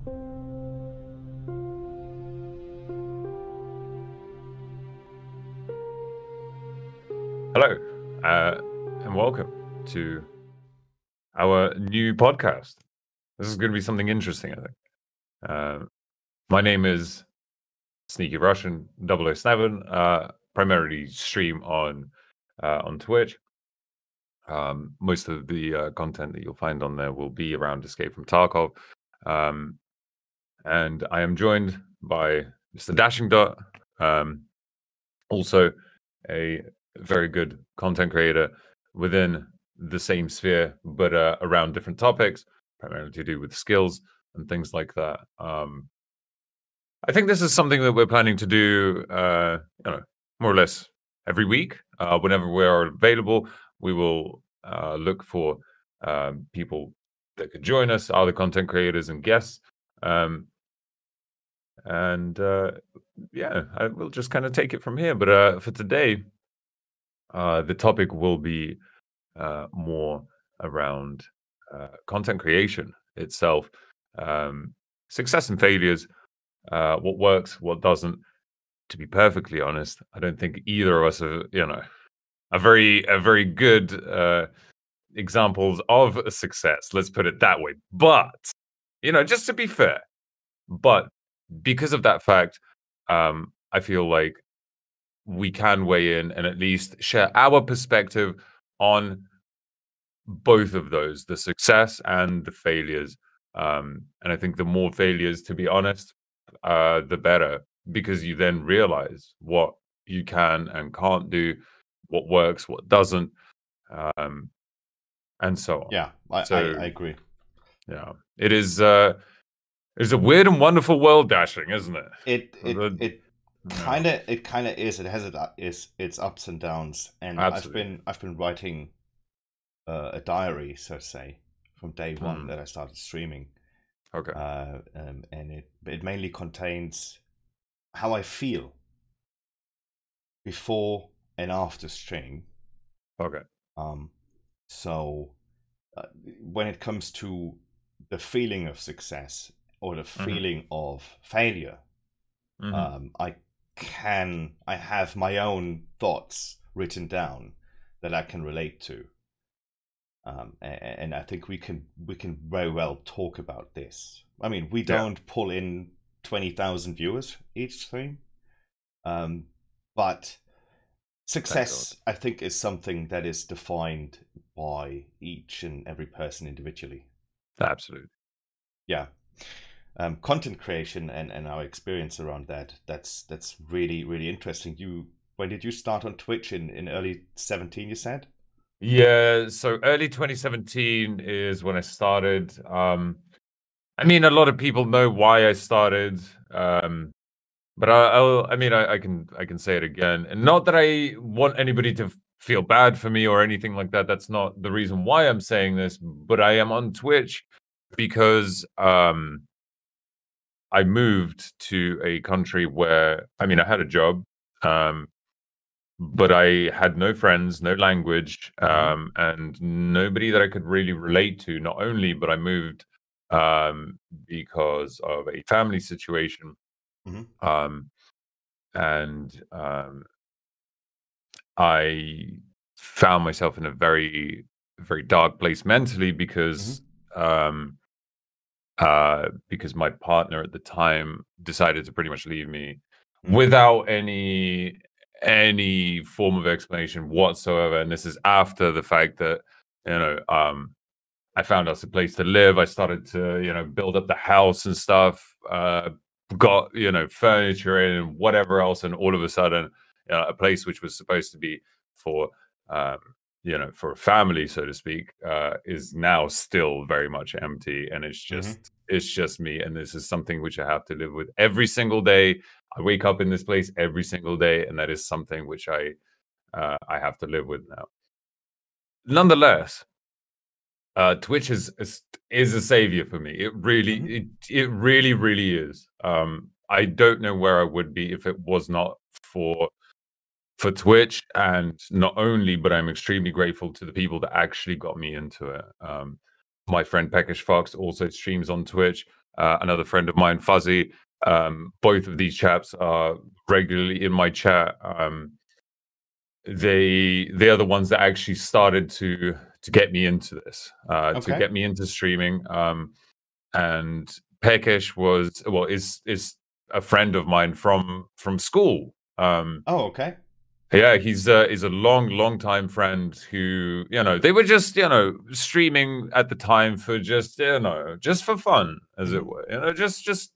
Hello, and welcome to our new podcast. This is going to be something interesting, I think. My name is SneakyRu007. Primarily stream on Twitch. Most of the content that you'll find on there will be around Escape from Tarkov. And I am joined by Mr. DashingDot, also a very good content creator within the same sphere, but around different topics, primarily to do with skills and things like that. I think this is something that we're planning to do, more or less every week. Whenever we are available, we will look for people that could join us, other content creators and guests. We'll just kind of take it from here. But for today, the topic will be more around content creation itself, success and failures, what works, what doesn't. To be perfectly honest, I don't think either of us are, a very good examples of a success. Let's put it that way. But just to be fair, but because of that fact, I feel like we can weigh in and at least share our perspective on both of those, the success and the failures. And I think the more failures, to be honest, the better, because you then realize what you can and can't do, what works, what doesn't, and so on. Yeah, I agree. Yeah, it is. It's a weird and wonderful world, Dashing, isn't it? It kind of is. It has its ups and downs, and Absolutely. I've been writing a diary, so to say, from day one that I started streaming. Okay. And it mainly contains how I feel before and after stream. Okay. So when it comes to the feeling of success or the feeling of failure, I have my own thoughts written down that I can relate to, and I think we can very well talk about this. I mean, we don't pull in 20,000 viewers each stream, but success, I think, is something that is defined by each and every person individually. Absolutely. Yeah. Content creation and our experience around that's really interesting. When did you start on Twitch? In early 2017, you said? Yeah, so early 2017 is when I started. I mean, a lot of people know why I started, but I can say it again, and not that I want anybody to feel bad for me or anything like that. That's not the reason why I'm saying this, but I am on Twitch because I moved to a country where, I had a job, but I had no friends, no language, and nobody that I could really relate to. Not only, but I moved because of a family situation, I found myself in a very, very dark place mentally because my partner at the time decided to pretty much leave me without any form of explanation whatsoever. And this is after the fact that I found us a place to live. I started to build up the house and stuff, got furniture in and whatever else, and all of a sudden a place which was supposed to be for for a family, so to speak, is now still very much empty, and it's just me. And this is something which I have to live with every single day. I wake up in this place every single day, and that is something which I have to live with now. Nonetheless, Twitch is a savior for me. It really, it really is. I don't know where I would be if it was not for Twitch, and not only, but I'm extremely grateful to the people that actually got me into it. My friend Peckish Fox also streams on Twitch. another friend of mine, Fuzzy. Both of these chaps are regularly in my chat. They are the ones that actually started to get me into this, to get me into streaming. And Pekesh is a friend of mine from school. Okay. Yeah, he's a long time friend who, they were just, streaming at the time for just, just for fun, as it were. Just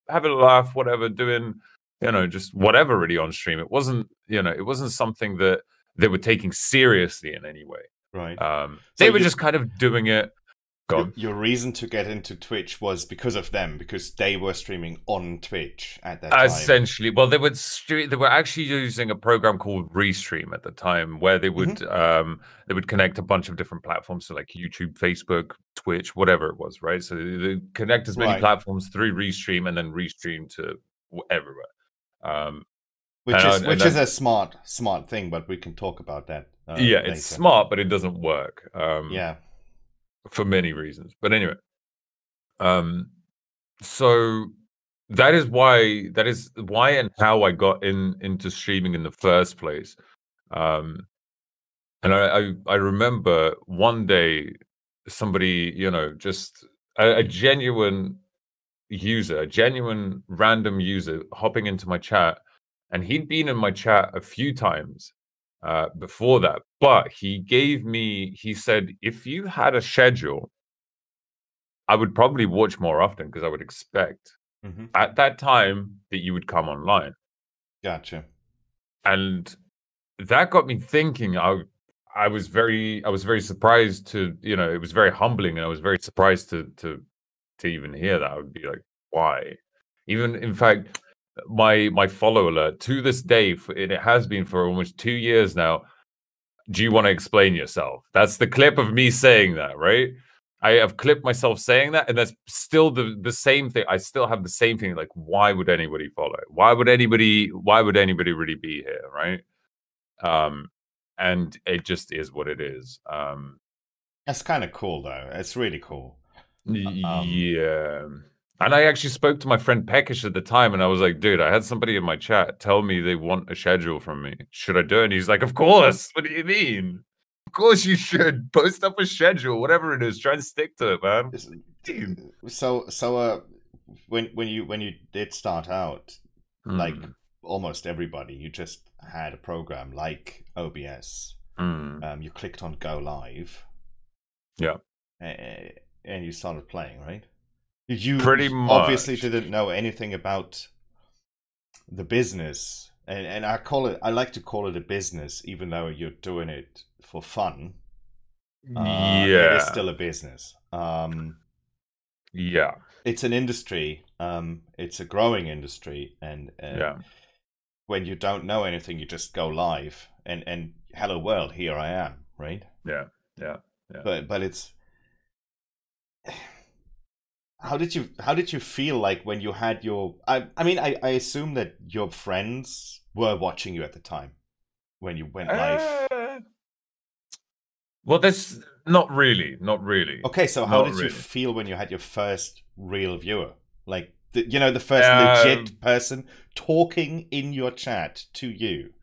having a laugh, whatever, doing, just whatever really on stream. It wasn't something that they were taking seriously in any way. Right. They were just kind of doing it. Your reason to get into Twitch was because of them, because they were streaming on Twitch at that time. Essentially, well, they were actually using a program called Restream at the time, where they would connect a bunch of different platforms, so like YouTube, Facebook, Twitch, whatever it was, right? So they connect as many platforms through Restream and then restream to everywhere. Which is a smart thing, but we can talk about that. Yeah, later. It's smart, but it doesn't work. Yeah. For many reasons, but anyway, so that is why and how I got into streaming in the first place. And I remember one day somebody, just a genuine user, a genuine random user hopping into my chat, and he'd been in my chat a few times before that, but he said, if you had a schedule, I would probably watch more often, because I would expect at that time that you would come online. Gotcha. And that got me thinking. I was very surprised to, it was very humbling, and I was very surprised to even hear that. I would be like, why? Even, in fact, my follow alert to this day, and it has been for almost 2 years now. Do you want to explain yourself? That's the clip of me saying that, right? I have clipped myself saying that, and that's still the same thing. I still have the same thing. Like, why would anybody follow? Why would anybody really be here, right? And it just is what it is. That's kind of cool, though. It's really cool. Yeah. And I actually spoke to my friend Pekesh at the time, and I was like, dude, I had somebody in my chat tell me they want a schedule from me. Should I do it? And he's like, of course. What do you mean? Of course you should. Post up a schedule, whatever it is. Try and stick to it, man. So when you did start out, like almost everybody, you just had a program like OBS. You clicked on Go Live. Yeah. And you started playing, right? You pretty much obviously didn't know anything about the business, and I like to call it a business, even though you're doing it for fun. It is still a business. Yeah, it's an industry. It's a growing industry, and when you don't know anything, you just go live, and hello world, here I am, right? Yeah. But it's. How did you feel like when you had your? I mean, I assume that your friends were watching you at the time when you went live. Well, that's not really. Okay, so how did you feel when you had your first real viewer? Like the first legit person talking in your chat to you.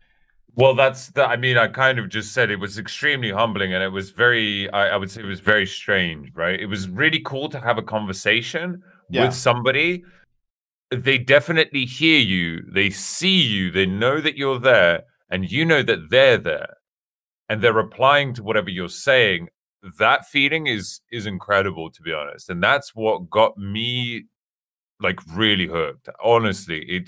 Well, I mean, I kind of just said it was extremely humbling, and it was very, I would say it was very strange, right? It was really cool to have a conversation with somebody. They definitely hear you, they see you, they know that you're there, and you know that they're there, and they're replying to whatever you're saying. That feeling is incredible, to be honest. And that's what got me like really hooked. Honestly,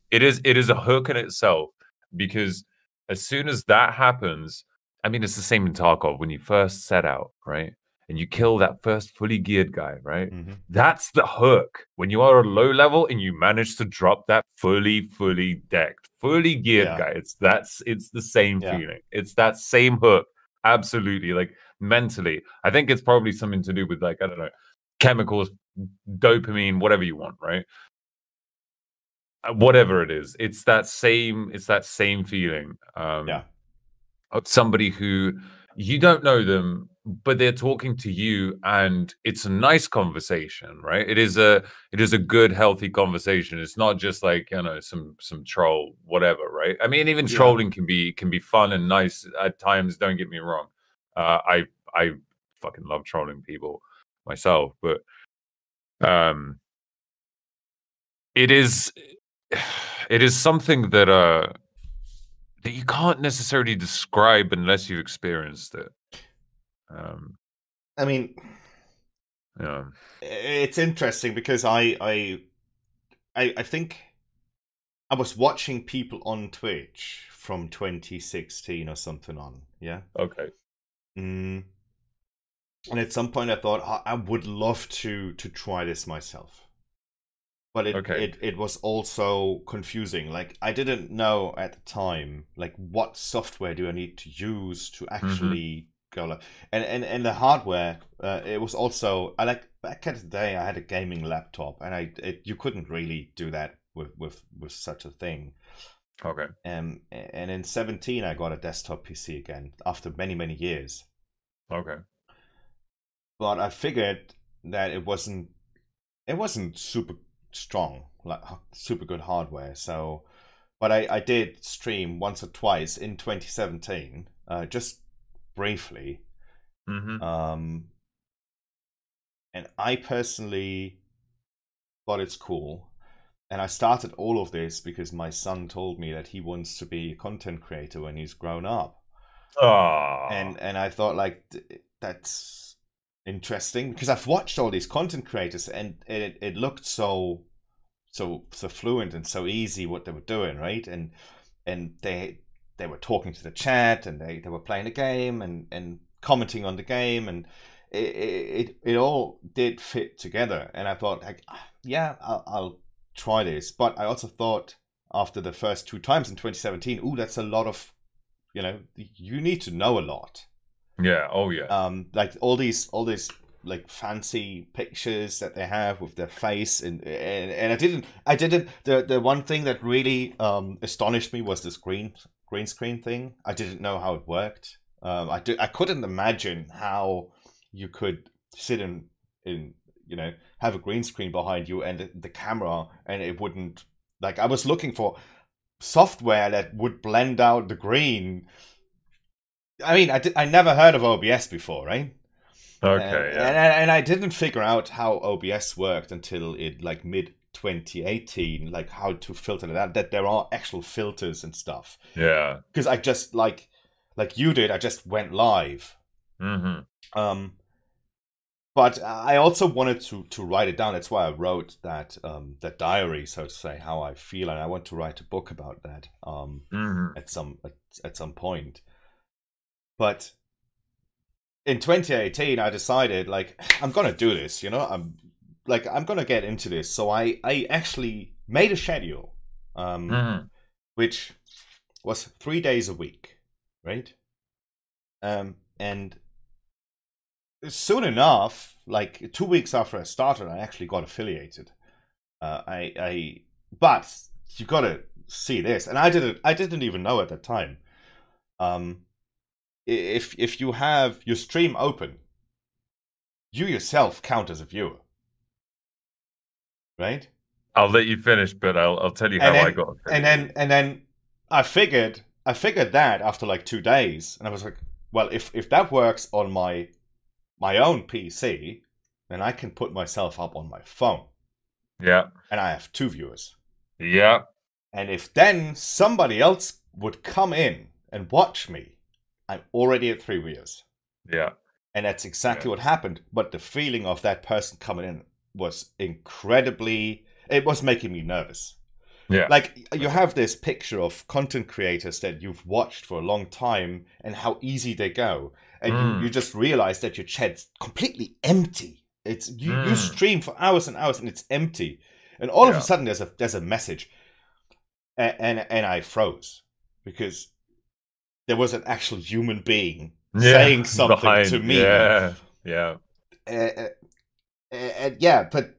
it is a hook in itself, because as soon as that happens, I mean, it's the same in Tarkov when you first set out, right? And you kill that first fully geared guy, right? That's the hook. When you are a low level and you manage to drop that fully decked, fully geared guy, it's the same feeling. It's that same hook. Absolutely. Like mentally, I think it's probably something to do with, like, I don't know, chemicals, dopamine, whatever you want, right? Whatever it is, it's that same feeling. Of somebody who you don't know them, but they're talking to you, and it's a nice conversation, right? It is a good, healthy conversation. It's not just like, you know, some troll, whatever, right? I mean, even trolling can be fun and nice at times. Don't get me wrong. I fucking love trolling people myself, but it is something that you can't necessarily describe unless you've experienced it. I mean, yeah, it's interesting because I think I was watching people on Twitch from 2016 or something on, yeah. Okay. And at some point I thought I would love to try this myself. But it was also confusing. Like, I didn't know at the time, like, what software do I need to use to actually go like, and the hardware. It was also, back in the day, I had a gaming laptop, and you couldn't really do that with such a thing. Okay. And in 17, I got a desktop PC again after many years. Okay. But I figured that it wasn't super strong, like super good hardware. So, but I did stream once or twice in 2017, just briefly. And I personally thought it's cool. And I started all of this because my son told me that he wants to be a content creator when he's grown up. Oh. And I thought, like, that's interesting because I've watched all these content creators, and it looked so fluent and so easy what they were doing, right? And they were talking to the chat, and they were playing a game and commenting on the game, and it all did fit together. And I thought, like, yeah, I'll try this. But I also thought after the first 2 times in 2017, ooh, that's a lot of, you know, you need to know a lot. Yeah. Oh yeah. Like all these like fancy pictures that they have with their face, and I didn't. The one thing that really astonished me was this green screen thing. I didn't know how it worked. I couldn't imagine how you could sit in you know, have a green screen behind you and the camera, and it wouldn't, like, I was looking for software that would blend out the green. I mean, I never heard of OBS before, right? Okay, and I didn't figure out how OBS worked until like mid 2018, like how to filter that there are actual filters and stuff. Yeah. Because I just like you did, I just went live. But I also wanted to write it down. That's why I wrote that that diary, so to say, how I feel, and I want to write a book about that at some point. But in 2018, I decided, like, I'm gonna do this. You know, I'm gonna get into this. So I actually made a schedule, which was 3 days a week, right? And soon enough, like 2 weeks after I started, I actually got affiliated. But you gotta see this, and I didn't even know at that time. If you have your stream open, you yourself count as a viewer, right? I'll let you finish, but I'll tell you how I got affiliated. And then I figured that after like 2 days, and I was like, well, if that works on my own PC, then I can put myself up on my phone. Yeah. And I have 2 viewers. Yeah. And if then somebody else would come in and watch me, I'm already at 3 viewers. Yeah. And that's exactly what happened. But the feeling of that person coming in was incredibly, it was making me nervous. Yeah. Like, you have this picture of content creators that you've watched for a long time and how easy they go. And you just realize that your chat's completely empty. It's you stream for hours and hours and it's empty. And all of a sudden there's a message. And I froze because there was an actual human being saying something to me. Yeah. Yeah. Yeah, but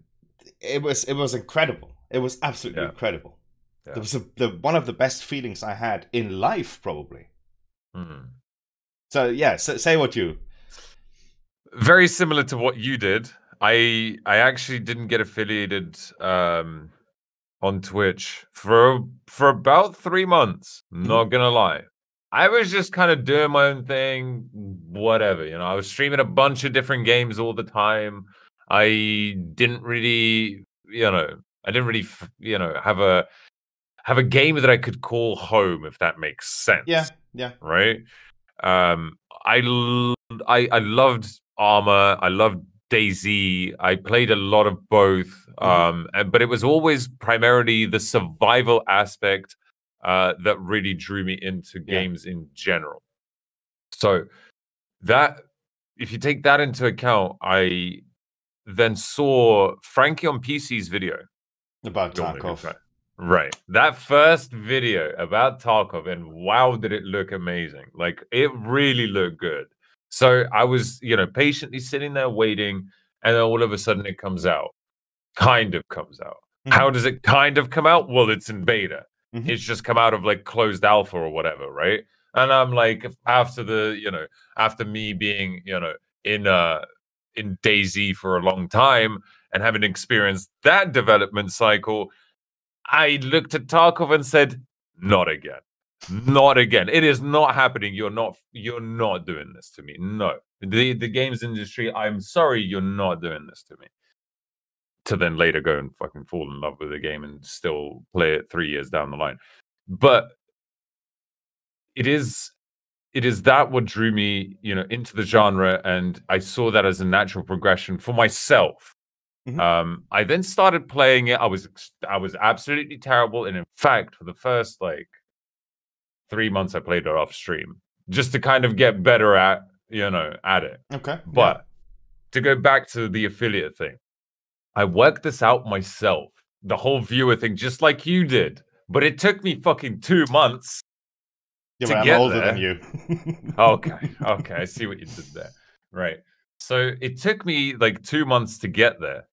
it was incredible. It was absolutely incredible. Yeah. It was one of the best feelings I had in life, probably. So yeah, say what you. Very similar to what you did. I actually didn't get affiliated on Twitch for about 3 months. Not gonna lie. I was just kind of doing my own thing, whatever. I was streaming a bunch of different games all the time. I didn't really, I didn't really, have a game that I could call home, if that makes sense. Yeah. Right. I loved Armor. I loved DayZ. I played a lot of both. But it was always primarily the survival aspect that really drew me into games in general. So that, if you take that into account, I then saw Frankie on PC's video about Tarkov. Right. That first video about Tarkov, and wow, did it look amazing. Like, it really looked good. So I was, patiently sitting there waiting, and then all of a sudden it comes out. Kind of comes out. How does it kind of come out? Well, it's in beta. It's just come out of like closed alpha or whatever, right? And I'm like, after me being, in DayZ for a long time and having experienced that development cycle, I looked at Tarkov and said, not again. Not again. It is not happening. You're not doing this to me. No. The games industry, I'm sorry, you're not doing this to me. To then later go and fucking fall in love with the game and still play it 3 years down the line. But it is that what drew me, into the genre, and I saw that as a natural progression for myself. I then started playing it. I was absolutely terrible, and in fact, for the first 3 months, I played it off stream just to kind of get better at it. Okay. But to go back to the affiliate thing, I worked this out myself, the whole viewer thing, just like you did. But it took me fucking 2 months. Yeah, but I'm older than you. Okay, I see what you did there. Right. So it took me 2 months to get there.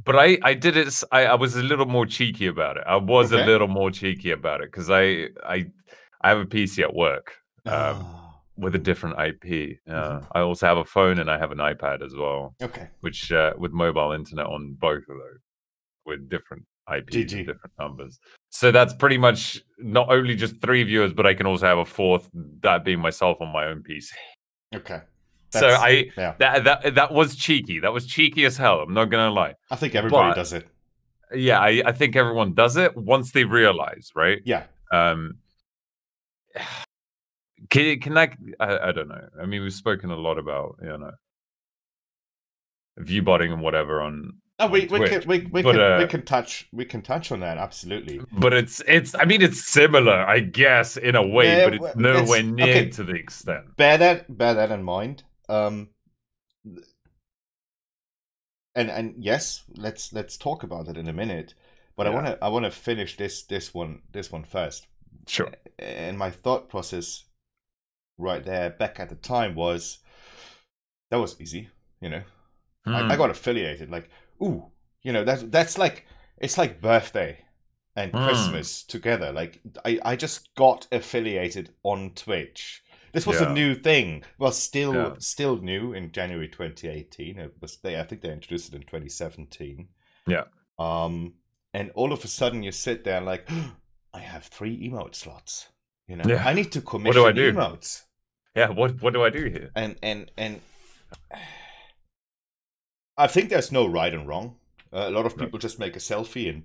But I did it. I was a little more cheeky about it. I was a little more cheeky about it because I have a PC at work with a different IP. I also have a phone and I have an iPad as well. Okay. Which with mobile internet on both of those with different IPs and different numbers. So that's pretty much not only just 3 viewers, but I can also have a 4th, that being myself on my own PC. Okay. That was cheeky. That was cheeky as hell. I'm not gonna lie. I think everybody does it. Yeah, I think everyone does it once they realize, right? Yeah. Can I don't know. I mean, we've spoken a lot about view botting and whatever on. We can touch on that, absolutely. But it's similar, I guess, in a way, but it's nowhere near to the extent. Bear that in mind. And yes, let's talk about it in a minute. But I wanna finish this one first. Sure. And my thought process right there back at the time was that was easy, I got affiliated, that's like, it's like birthday and Christmas together. I just got affiliated on Twitch. This was a new thing. Well, still new in January 2018. I think they introduced it in 2017. Yeah. And all of a sudden you sit there like, I have 3 emote slots. I need to commission emotes. Yeah, what do I do here? And I think there's no right and wrong. A lot of people just make a selfie and,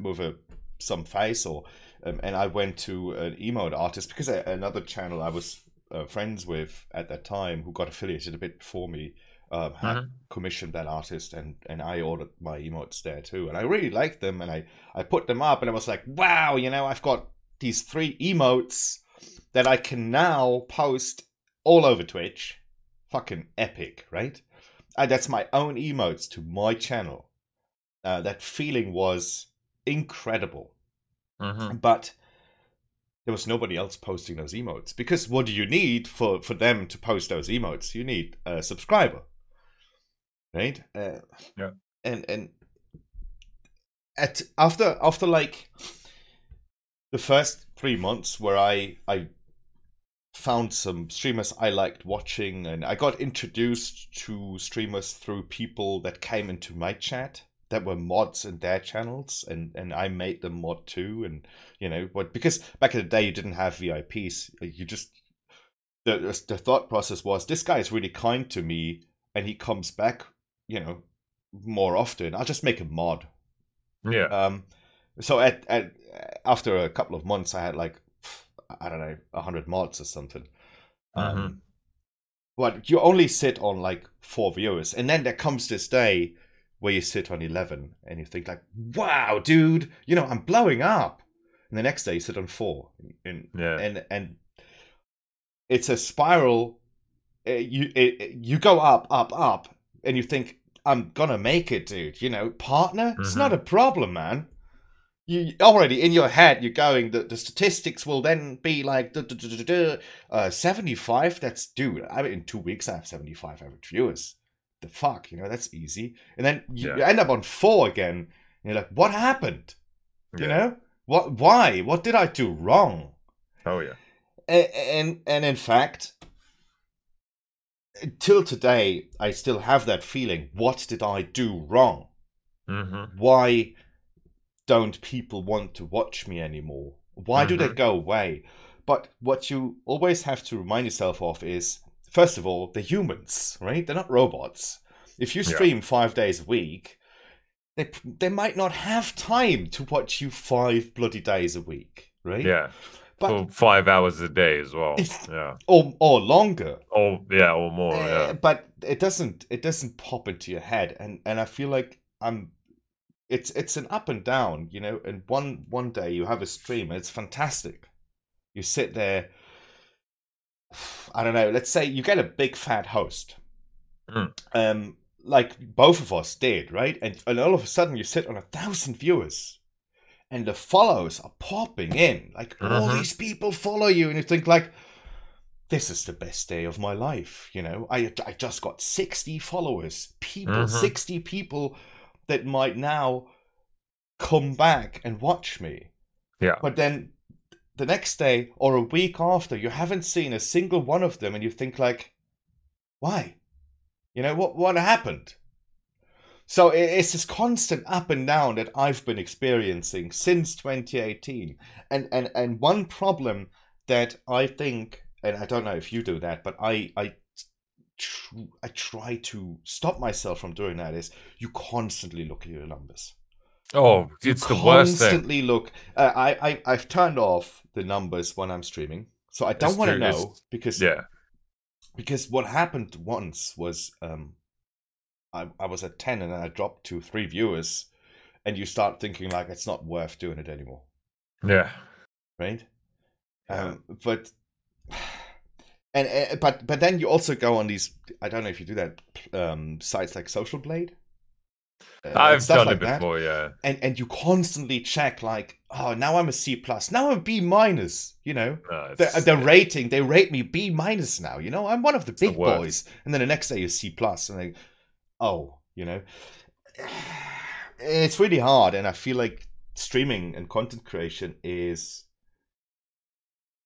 with some face or. And I went to an emote artist because another channel I was friends with at that time, who got affiliated a bit before me, had commissioned that artist, and I ordered my emotes there too. And I really liked them, and I put them up, and I was like, wow, I've got these 3 emotes that I can now post all over Twitch. Fucking epic, right? That's my own emotes to my channel. That feeling was incredible. But there was nobody else posting those emotes, because what do you need for them to post those emotes? You need a subscriber, right? And after like the first 3 months where I found some streamers I liked watching, and I got introduced to streamers through people that came into my chat that were mods in their channels, and I made them mod too. And you know what, because back in the day you didn't have VIPs, you just the thought process was, this guy is really kind to me and he comes back, you know, more often, I'll just make a mod. Yeah. So after a couple of months I had like, I don't know, 100 mods or something. But you only sit on like 4 viewers, and then there comes this day where you sit on 11 and you think like, wow, dude, you know, I'm blowing up. And the next day you sit on 4, and it's a spiral. You go up, and you think, I'm gonna make it, dude. You know, partner, it's not a problem, man. You already in your head, you're going, the statistics will then be like 75. That's, dude, I mean, in 2 weeks I have 75 average viewers. The fuck, you know, that's easy. And then you end up on 4 again, and you're like, what happened? You know, why? What did I do wrong? Oh yeah. And in fact, till today, I still have that feeling. What did I do wrong? Why don't people want to watch me anymore? Why do they go away? But what you always have to remind yourself of is, first of all, they're humans, right? They're not robots. If you stream 5 days a week, they might not have time to watch you 5 bloody days a week, right? Yeah. But, for 5 hours a day as well. Yeah. Or longer. Or more. Yeah. But it doesn't pop into your head, and I feel like it's an up and down, you know. And one day you have a stream and it's fantastic. You sit there, I don't know, let's say you get a big fat host. Like both of us did, right? And all of a sudden you sit on 1,000 viewers and the follows are popping in. Like all these people follow you, and you think like, this is the best day of my life, you know. I just got 60 followers, 60 people that might now come back and watch me. Yeah. But then the next day or a week after, you haven't seen a single one of them, and you think like, why? You know, what happened? So it's this constant up and down that I've been experiencing since 2018. And one problem that I think, and I don't know if you do that, but I try to stop myself from doing that, is you constantly look at your numbers. Oh, it's the worst thing. Constantly look. I've turned off the numbers when I'm streaming, so I don't want to know, because what happened once was I was at 10 and then I dropped to 3 viewers, and you start thinking like, it's not worth doing it anymore. Yeah. Right. But then you also go on these, I don't know if you do that, sites like Social Blade. I've done it before, yeah. And you constantly check like, oh, now I'm a C+, now I'm a B-, you know. The rating, they rate me B- now, you know. I'm one of the big boys. And then the next day you're C+, and they, oh, you know. It's really hard, and I feel like streaming and content creation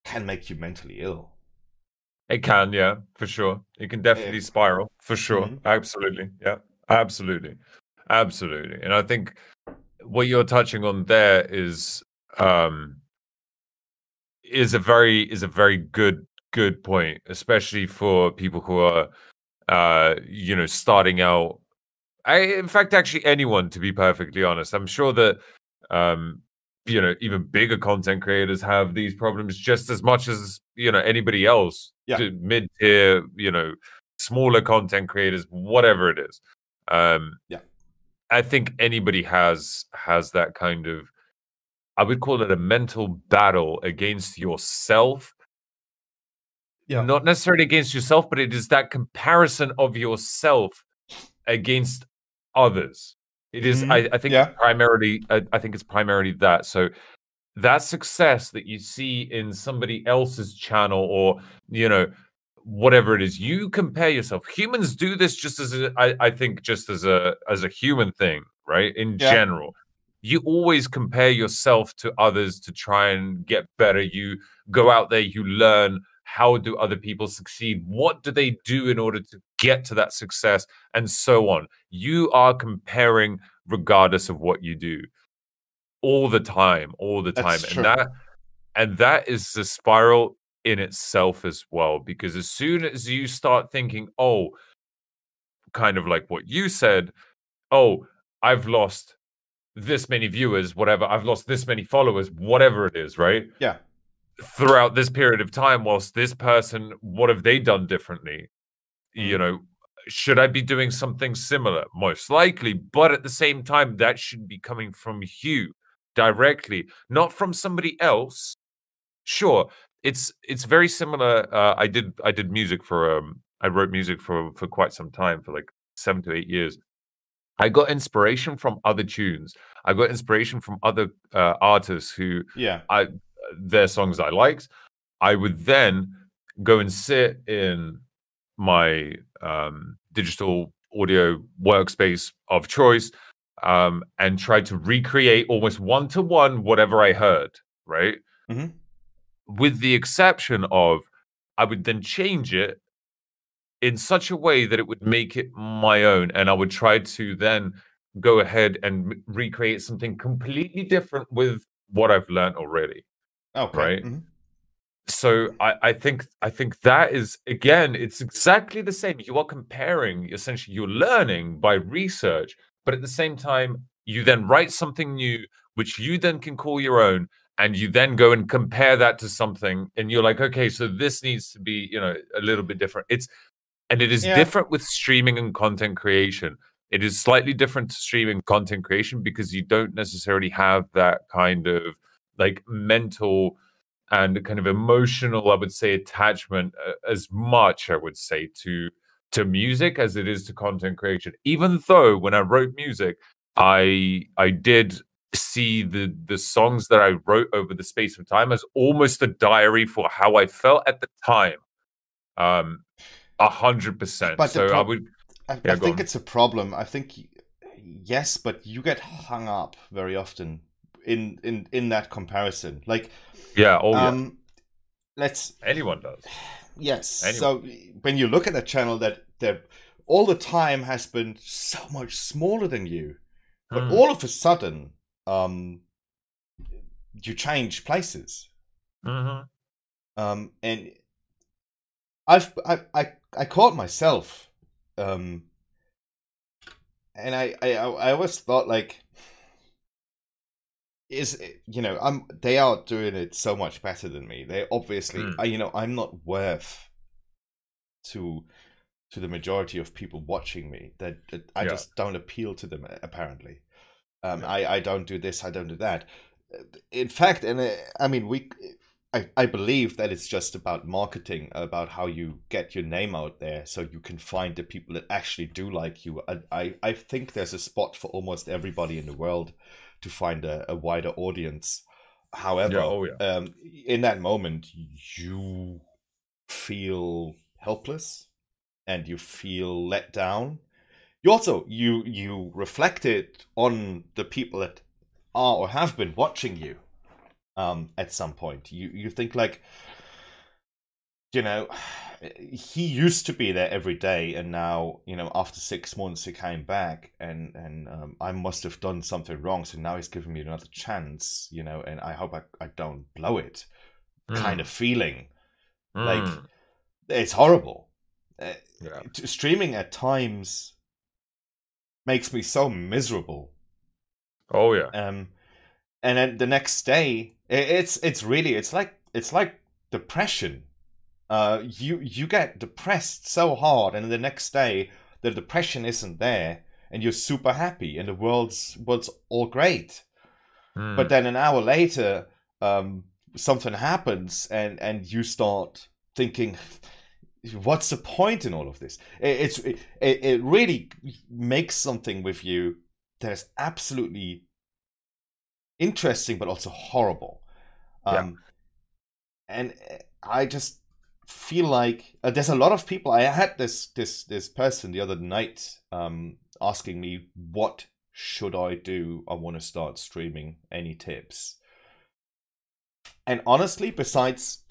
can make you mentally ill. It can, yeah, for sure. It can definitely spiral, for sure. Absolutely, yeah, absolutely. And I think what you're touching on there is a very good point, especially for people who are you know, starting out. In fact, actually anyone, to be perfectly honest. I'm sure that you know, even bigger content creators have these problems just as much as, you know, anybody else. Mid-tier, you know, smaller content creators, whatever it is. I think anybody has that kind of, I would call it a mental battle against yourself. Not necessarily against yourself, but it is that comparison of yourself against others. It is, I think it's primarily, I think it's primarily that. So that success that you see in somebody else's channel, or, you know, whatever it is, you compare yourself. Humans do this just as I think just as a human thing, right? In general, you always compare yourself to others to try and get better. You go out there, you learn how do other people succeed, what do they do in order to get to that success, and so on. You are comparing regardless of what you do all the time. That's And true. that is the spiral in itself as well, because as soon as you start thinking, oh, kind of like what you said, oh, I've lost this many viewers, whatever, I've lost this many followers, whatever it is, right? Yeah. Throughout this period of time, whilst this person, what have they done differently? You know, should I be doing something similar? Most likely, but at the same time, that should be coming from you directly, not from somebody else. Sure, it's very similar. I did music for I wrote music for quite some time, for like 7 to 8 years. I got inspiration from other tunes. I got inspiration from other artists who their songs I liked. I would then go and sit in my digital audio workspace of choice and try to recreate almost one-to-one whatever I heard, right? With the exception of I would then change it in such a way that it would make it my own, and I would try to then go ahead and recreate something completely different with what I've learned already. Okay. Right. So I think that is, again, it's exactly the same. You are comparing, essentially, you're learning by research, but at the same time, you then write something new, which you then can call your own, and you then go and compare that to something, and you're like, okay, so this needs to be, you know, a little bit different. And it is different with streaming and content creation. It is slightly different to streaming content creation because you don't necessarily have that kind of like mental and kind of emotional, I would say, attachment as much, I would say, to music as it is to content creation. Even though when I wrote music, I did see the songs that I wrote over the space of time as almost a diary for how I felt at the time. 100%. But so I would. I think it's a problem. I think yes, but you get hung up very often in that comparison. Like anyone does. Yes. Anyone. So when you look at a channel that all the time has been so much smaller than you, but all of a sudden you change places. And I caught myself, and I always thought, like, they are doing it so much better than me. They obviously, I'm not worth to the majority of people watching me. That I just don't appeal to them, apparently. I don't do this, I don't do that. In fact, I believe that it's just about marketing, about how you get your name out there so you can find the people that actually do like you. I think there's a spot for almost everybody in the world to find a wider audience. However, in that moment, you feel helpless and you feel let down. You also, you reflect it on the people that are or have been watching you. At some point, you think, like, he used to be there every day, and now, after 6 months he came back, and I must have done something wrong, so now he's giving me another chance, and I hope I don't blow it, kind of feeling. Like, it's horrible. Streaming at times makes me so miserable. And then the next day, it's like depression. You get depressed so hard, and the next day the depression isn't there, and you're super happy, and the world's all great. But then an hour later, something happens, and you start thinking, what's the point in all of this? It really makes something with you that is absolutely interesting, but also horrible. And I just feel like there's a lot of people. I had this person the other night asking me, what should I do? I want to start streaming. Any tips? And honestly, besides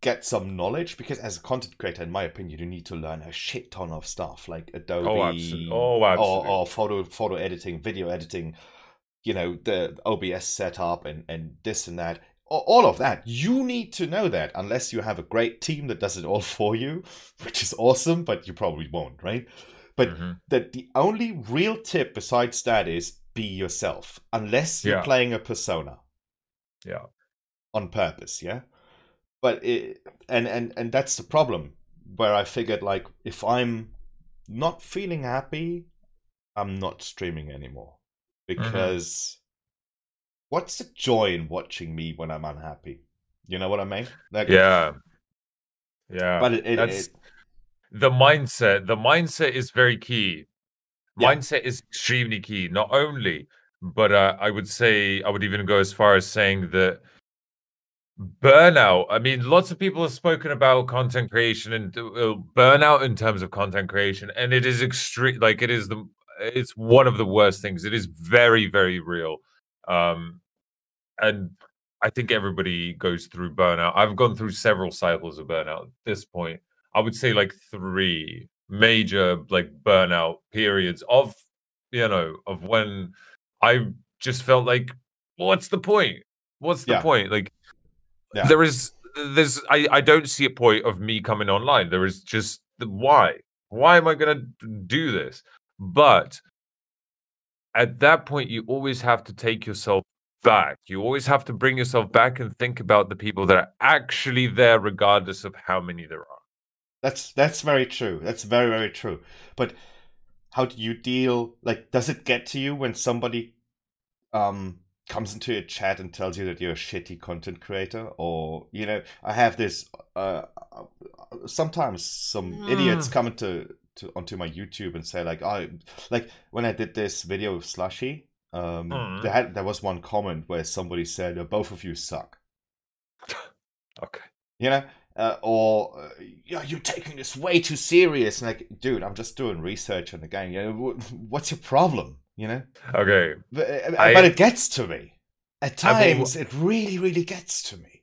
get some knowledge, because as a content creator, in my opinion, you need to learn a shit ton of stuff like Adobe, absolutely. or photo editing, video editing, the OBS setup and this and that. All of that. You need to know that, unless you have a great team that does it all for you, which is awesome, but you probably won't, right? But the only real tip besides that is be yourself, unless you're playing a persona. Yeah. On purpose, yeah? But and that's the problem, where I figured, like, if I'm not feeling happy, I'm not streaming anymore. Because what's the joy in watching me when I'm unhappy? You know what I mean? Like, yeah. But that's the mindset. The mindset is very key. Mindset is extremely key. Not only, but I would say, I would even go as far as saying that burnout. I mean, lots of people have spoken about content creation and burnout in terms of content creation, and it is extreme. Like, it's one of the worst things. It is very, very real. And I think everybody goes through burnout. I've gone through several cycles of burnout at this point. I would say like 3 major like burnout periods of when I just felt like, what's the point? What's the point? Like, there's I don't see a point of me coming online. There is just why am I gonna do this? But at that point, you always have to take yourself back. You always have to bring yourself back and think about the people that are actually there, regardless of how many there are. That's very true. That's very, very true. But how do you deal? Like, does it get to you when somebody comes into your chat and tells you that you're a shitty content creator? Or, I have this sometimes some idiots come onto my YouTube and say, like, when I did this video with Slushy, there was one comment where somebody said, both of you suck. Okay. Or you're taking this way too serious. And like, dude, I'm just doing research on the game. What's your problem? Okay. But it gets to me. At times, it really, really gets to me.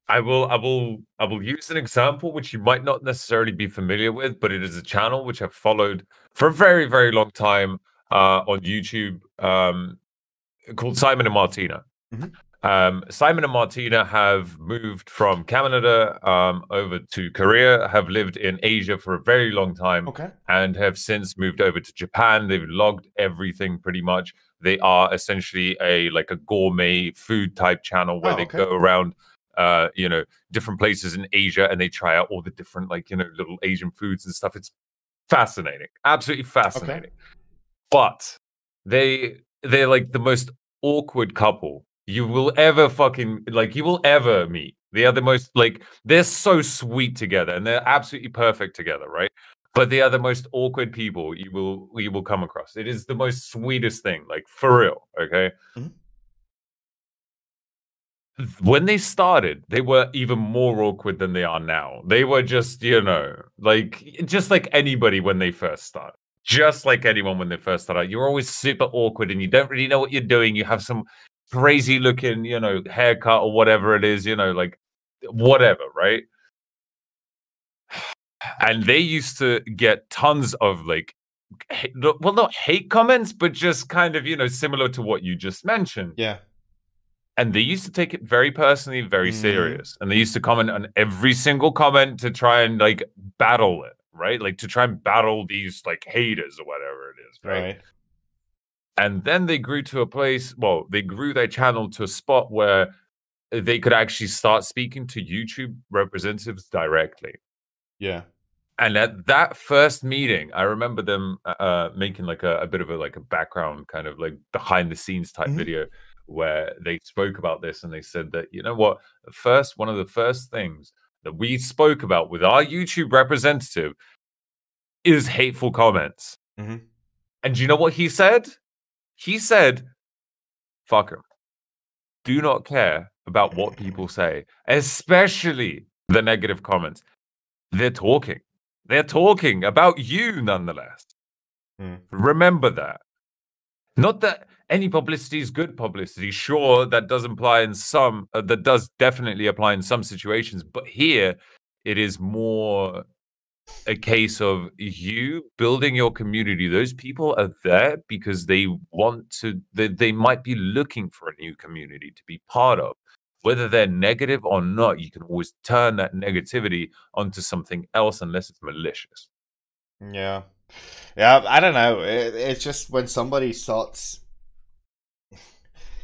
I will use an example which you might not necessarily be familiar with, but it is a channel which I've followed for a very, very long time on YouTube, called Simon and Martina. Simon and Martina have moved from Canada over to Korea, have lived in Asia for a very long time, and have since moved over to Japan. They've logged everything pretty much. They are essentially a gourmet food type channel where they go around different places in Asia, and they try out all the different little Asian foods and stuff. It's fascinating, absolutely fascinating. But they're like the most awkward couple you will ever meet. They are the most they're so sweet together, and they're absolutely perfect together, right? But they are the most awkward people you will come across. It is the most sweetest thing, like, for real, okay? When they started, they were even more awkward than they are now. They were just, just like anybody when they first started. Just like anyone when they first started. You're always super awkward, and you don't really know what you're doing. You have some crazy looking, haircut or whatever it is, whatever, right? And they used to get tons of not hate comments, but just kind of, similar to what you just mentioned. Yeah. And they used to take it very personally, very serious. And they used to comment on every single comment to try and battle it, right? Like, to try and battle these haters or whatever it is, right? And then they grew to a place, they grew their channel to a spot where they could actually start speaking to YouTube representatives directly. Yeah. And at that first meeting, I remember them making a bit of a background kind of behind the scenes type video where they spoke about this, and they said that, one of the first things that we spoke about with our YouTube representative is hateful comments. And do you know what he said? He said, fuck him. Do not care about what people say, especially the negative comments. They're talking. They're talking about you nonetheless. Remember that. Not that any publicity is good publicity. Sure, that does apply in some. That does definitely apply in some situations. But here, it is more a case of you building your community. Those people are there because they want to. They might be looking for a new community to be part of. Whether they're negative or not, you can always turn that negativity onto something else, unless it's malicious. Yeah. Yeah, I don't know. It's just when somebody starts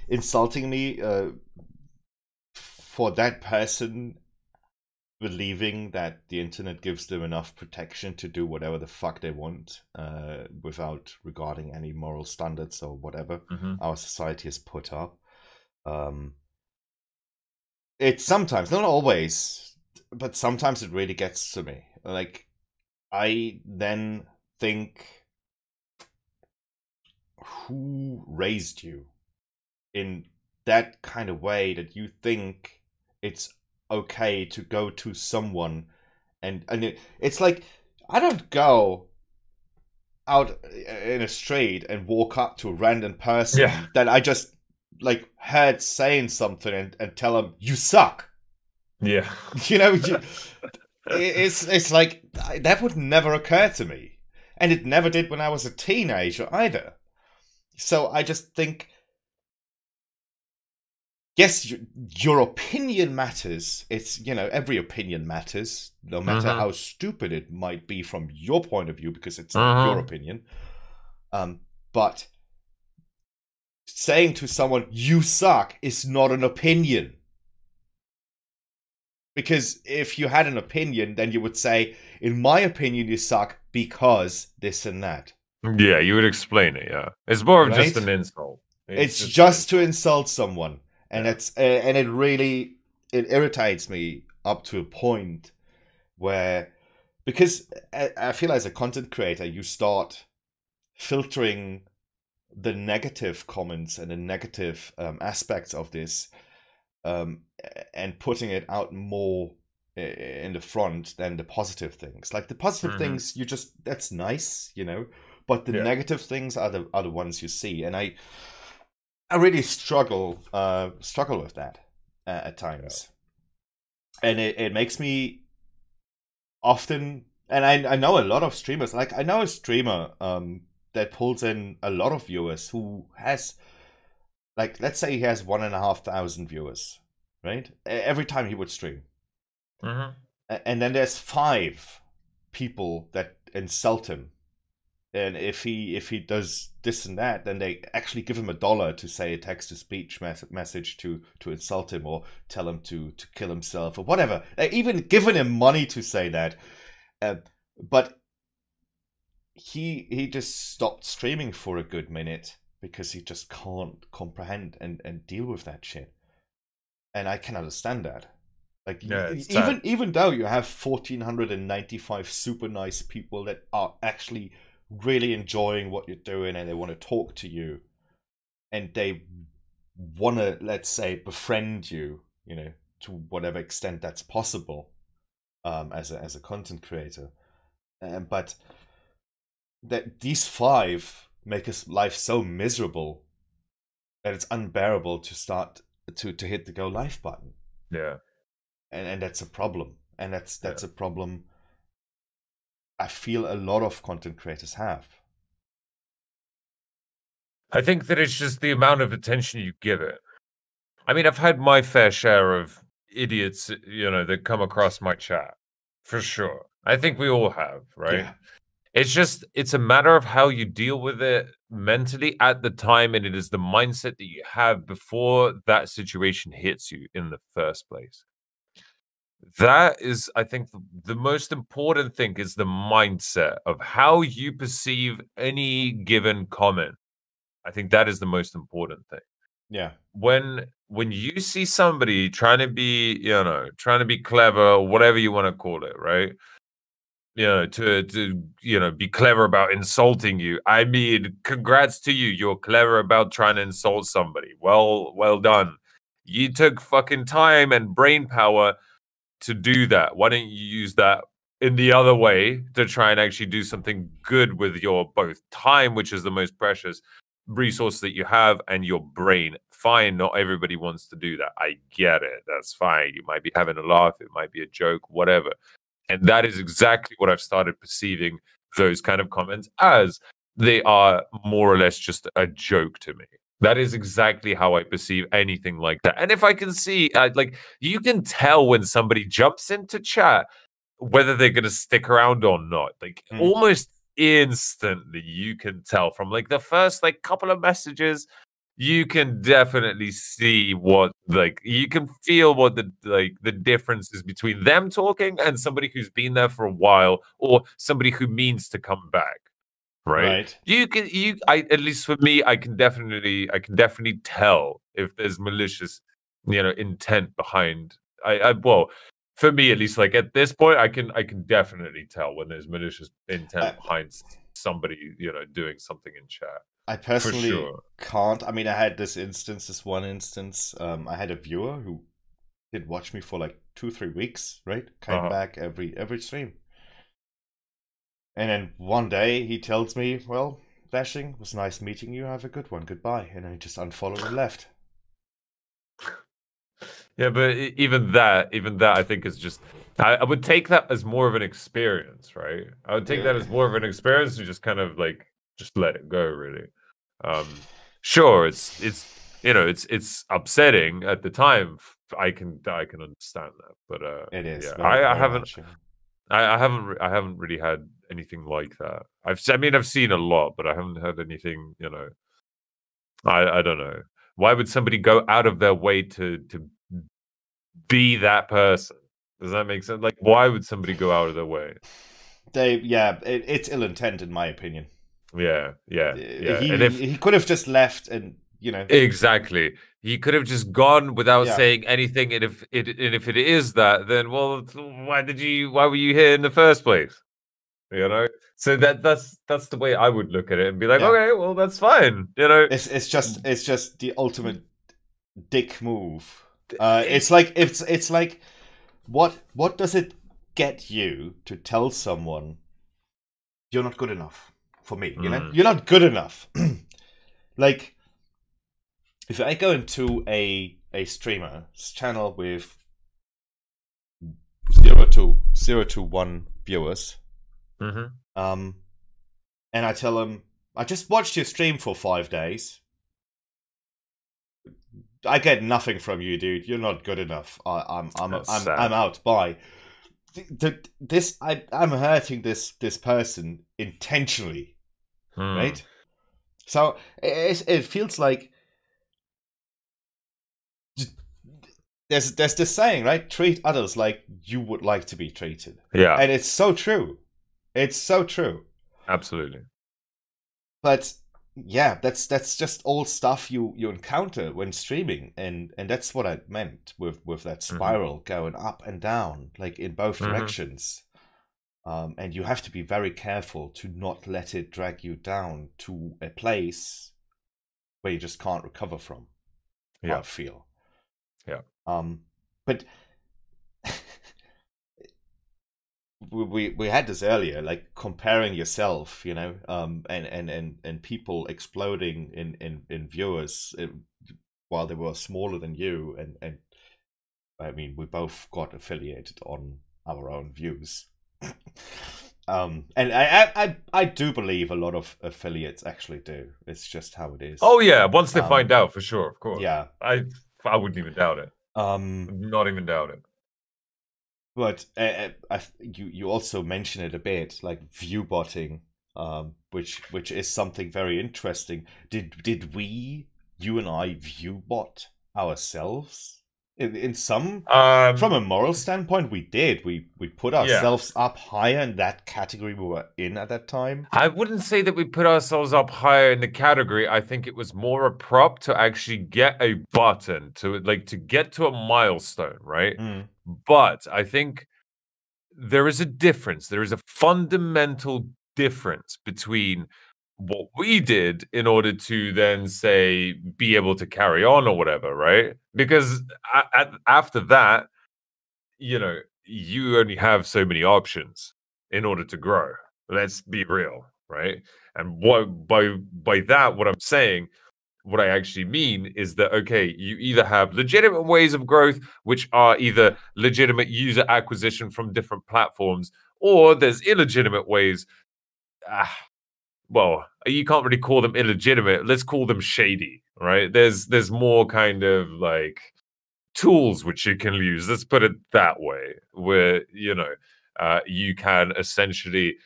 insulting me for that person believing that the internet gives them enough protection to do whatever the fuck they want without regarding any moral standards or whatever our society has put up. It's sometimes, not always, but sometimes it really gets to me. Like, I then think, who raised you in that kind of way that you think it's okay to go to someone and it's like, I don't go out in a street and walk up to a random person that I just like heard saying something and tell them you suck. Yeah. You know, it's like, that would never occur to me. And it never did when I was a teenager either. So I just think, yes, your opinion matters. It's, you know, every opinion matters, no matter how stupid it might be from your point of view, because it's your opinion. But saying to someone, you suck, is not an opinion. Because if you had an opinion, then you would say, in my opinion, you suck because this and that. Yeah, you would explain it, yeah. It's more of just an insult. It's just to insult someone. And it's and it really, it irritates me up to a point where, because I feel as a content creator, you start filtering the negative comments and the negative aspects of this and putting it out more in the front than the positive things. Like the positive things, you just, that's nice, you know, but the negative things are the ones you see. And I really struggle with that at times. And it makes me often, and I know a lot of streamers, like I know a streamer that pulls in a lot of viewers who has, like, let's say he has 1,500 viewers, right? Every time he would stream. And then there's 5 people that insult him. And if he does this and that, then they actually give him $1 to say a text-to-speech message to insult him or tell him to kill himself or whatever. They even given him money to say that. But he just stopped streaming for a good minute because he just can't comprehend and deal with that shit. And I can understand that. Like, even though you have 1,495 super nice people that are actually really enjoying what you're doing and they want to talk to you and they want to, let's say, befriend you, you know, to whatever extent that's possible as a content creator. But that these 5 make his life so miserable that it's unbearable to start to hit the go live button. Yeah. And that's a problem. And that's a problem I feel a lot of content creators have. I think that it's just the amount of attention you give it. I mean, I've had my fair share of idiots, you know, that come across my chat, for sure. I think we all have, right? Yeah. It's a matter of how you deal with it mentally at the time, and it is the mindset that you have before that situation hits you in the first place. That is, I think, the most important thing is the mindset of how you perceive any given comment. I think that is the most important thing. Yeah. When you see somebody trying to be, you know, trying to be clever or whatever you want to call it, right? You know, to you know, be clever about insulting you. I mean, congrats to you. You're clever about trying to insult somebody. Well done. You took fucking time and brain power to do that. Why don't you use that in the other way to try and actually do something good with your both time, which is the most precious, resource that you have and your brain. Fine, not everybody wants to do that. I get it. That's fine. You might be having a laugh. It might be a joke, whatever. And that is exactly what I've started perceiving those kind of comments as. They are more or less just a joke to me. That is exactly how I perceive anything like that. And if I can see, like, you can tell when somebody jumps into chat whether they're going to stick around or not. Like, almost instantly, you can tell from like the first like couple of messages. You can definitely see what, like, you can feel what the difference is between them talking and somebody who's been there for a while, or somebody who means to come back. Right. At least for me, I can definitely tell if there's malicious, intent behind. Well, for me at least, like at this point, I can definitely tell when there's malicious intent behind somebody, doing something in chat. I personally can't. I mean, I had this one instance. I had a viewer who did watch me for like 2-3 weeks, right? Came back every stream. And then one day he tells me, well, Dashing, it was nice meeting you. Have a good one. Goodbye. And then he just unfollowed and left. Yeah, but even that, I think is just, I would take that as more of an experience, right? I would take that as more of an experience to just kind of like, just let it go, really. Sure, it's upsetting at the time. I can understand that, but it is. Yeah, I haven't really had anything like that. I've seen a lot, but I haven't had anything. I don't know. Why would somebody go out of their way to be that person? Does that make sense? Like, why would somebody go out of their way? It's ill intent, in my opinion. Yeah. He could have just left, and exactly. He could have just gone without saying anything. And if it is that, then well, why were you here in the first place? So that's the way I would look at it and be like, okay, well, that's fine. It's just the ultimate dick move. It's like what does it get you to tell someone you're not good enough for me? You're not good enough. Like, if I go into a streamer's channel with 0 to 1 viewers, and I tell them, I just watched your stream for 5 days. I get nothing from you, dude. You're not good enough. I'm out. Bye. I'm hurting this person intentionally, right? So it feels like there's this saying, right? Treat others like you would like to be treated. Yeah, and it's so true. It's so true. Absolutely. But yeah, that's just all stuff you encounter when streaming, and that's what I meant with that spiral going up and down, like in both directions. And you have to be very careful to not let it drag you down to a place where you just can't recover from. I feel. Yeah. But we had this earlier, like comparing yourself, and people exploding in viewers while they were smaller than you, and I mean, we both got affiliated on our own views. And I do believe a lot of affiliates actually do. It's just how it is. Oh yeah, once they find out, for sure, of course. Yeah, I wouldn't even doubt it. Not even doubt it. But you also mentioned it a bit, like view botting, which is something very interesting. Did you and I view bot ourselves? In some, from a moral standpoint, we did. We put ourselves up higher in that category we were in at that time. I wouldn't say that we put ourselves up higher in the category. I think it was more a prop to actually get a button, to get to a milestone, right? But I think there is a difference. There is a fundamental difference between what we did in order to then say be able to carry on or whatever, right? Because after that, you only have so many options in order to grow. Let's be real. right? And by that, what I'm saying, what I actually mean is that, okay, you either have legitimate ways of growth, which are either legitimate user acquisition from different platforms, or there's illegitimate ways. Well, you can't really call them illegitimate. Let's call them shady, right? There's more kind of like tools which you can use. Let's put it that way, where you can essentially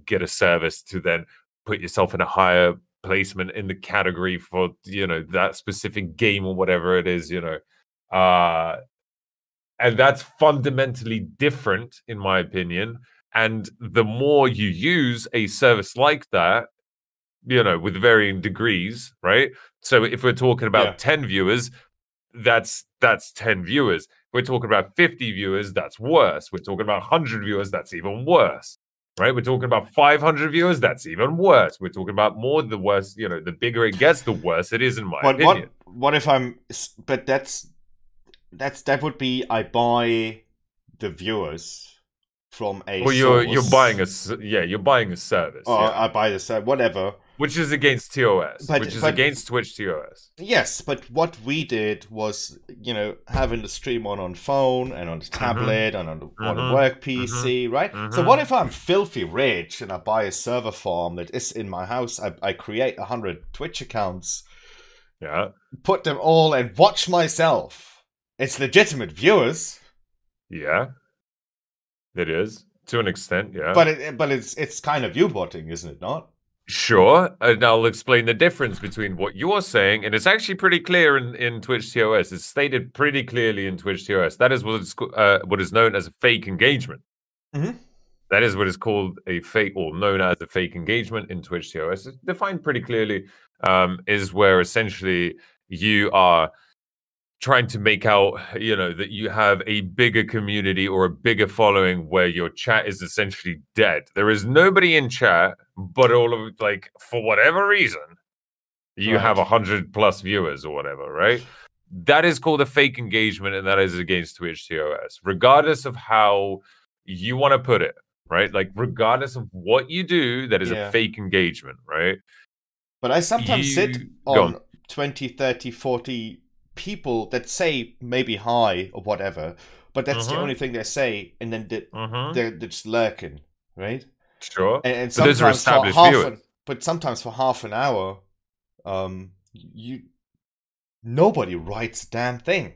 get a service to then put yourself in a higher placement in the category for that specific game or whatever it is, and that's fundamentally different, in my opinion. And the more you use a service like that, with varying degrees, right? So if we're talking about 10 viewers, that's 10 viewers. We're talking about 50 viewers, that's worse. We're talking about 100 viewers, that's even worse, right? We're talking about 500 viewers, that's even worse. We're talking about more, the worse, the bigger it gets, the worse it is, in my opinion. What if I'm, but that would be, I buy the viewers from a source. You're buying a service. I buy the service, whatever. Which is against TOS, which is against Twitch TOS. Yes, but what we did was, having the stream on phone and on the tablet and on a work PC, right? So what if I'm filthy rich and I buy a server farm that is in my house? I create 100 Twitch accounts, put them all and watch myself. It's legitimate viewers. Yeah, it is to an extent. Yeah, but it's kind of U-botting, isn't it not? Sure, and I'll explain the difference between what you're saying, and it's actually pretty clear in Twitch TOS. It's stated pretty clearly in Twitch TOS. That is what is known as a fake engagement. That is what is called a fake, or known as a fake engagement in Twitch TOS. It's defined pretty clearly, is where essentially you are trying to make out, that you have a bigger community or a bigger following where your chat is essentially dead. There is nobody in chat, but all of, for whatever reason, you have 100+ viewers or whatever, right? That is called a fake engagement, and that is against Twitch TOS, regardless of how you want to put it, right? Regardless of what you do, that is a fake engagement, right? But I sometimes sit on 20, 30, 40 people that say maybe hi or whatever, but that's the only thing they say, and then they're just lurking, right? Sure. And sometimes those are established viewers. But sometimes for half an hour, nobody writes a damn thing.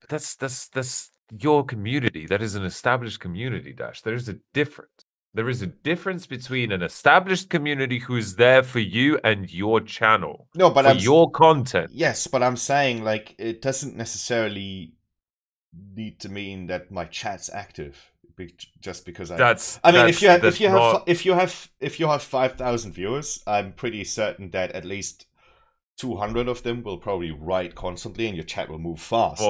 That's your community. That is an established community, Dash. There is a difference. There is a difference between an established community who is there for you and your channel. No, but for your content. Yes, but I'm saying it doesn't necessarily need to mean that my chat's active just because if you have 5,000 viewers, I'm pretty certain that at least 200 of them will probably write constantly, and your chat will move fast.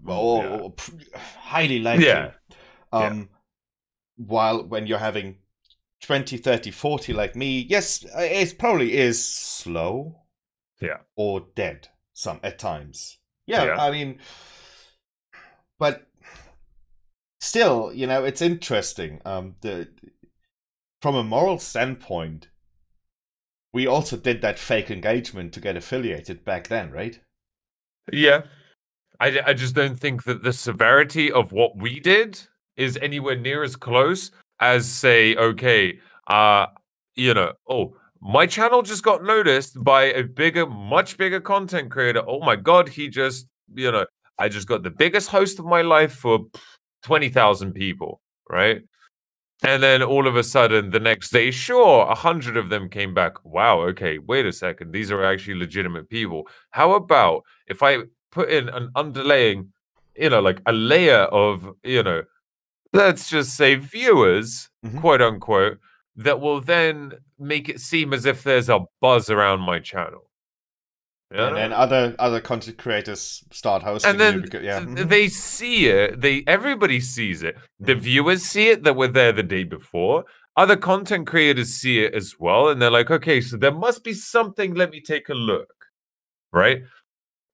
Or highly likely. While when you're having 20, 30, 40 like me, yes, it probably is slow. Or dead at times. I mean, but still, it's interesting. From a moral standpoint, we also did that fake engagement to get affiliated back then, right? Yeah. I just don't think that the severity of what we did is anywhere near as close as, say, okay, my channel just got noticed by a much bigger content creator. Oh my God, he just, I just got the biggest host of my life for 20,000 people, right? And then all of a sudden, the next day, sure, 100 of them came back. Wow, okay, wait a second. These are actually legitimate people. How about if I put in an underlaying, a layer of, let's just say viewers, quote unquote, that will then make it seem as if there's a buzz around my channel. And then other content creators start hosting. And then they see it. Everybody sees it. The viewers see it that were there the day before. Other content creators see it as well. And they're like, okay, so there must be something. Let me take a look. Right?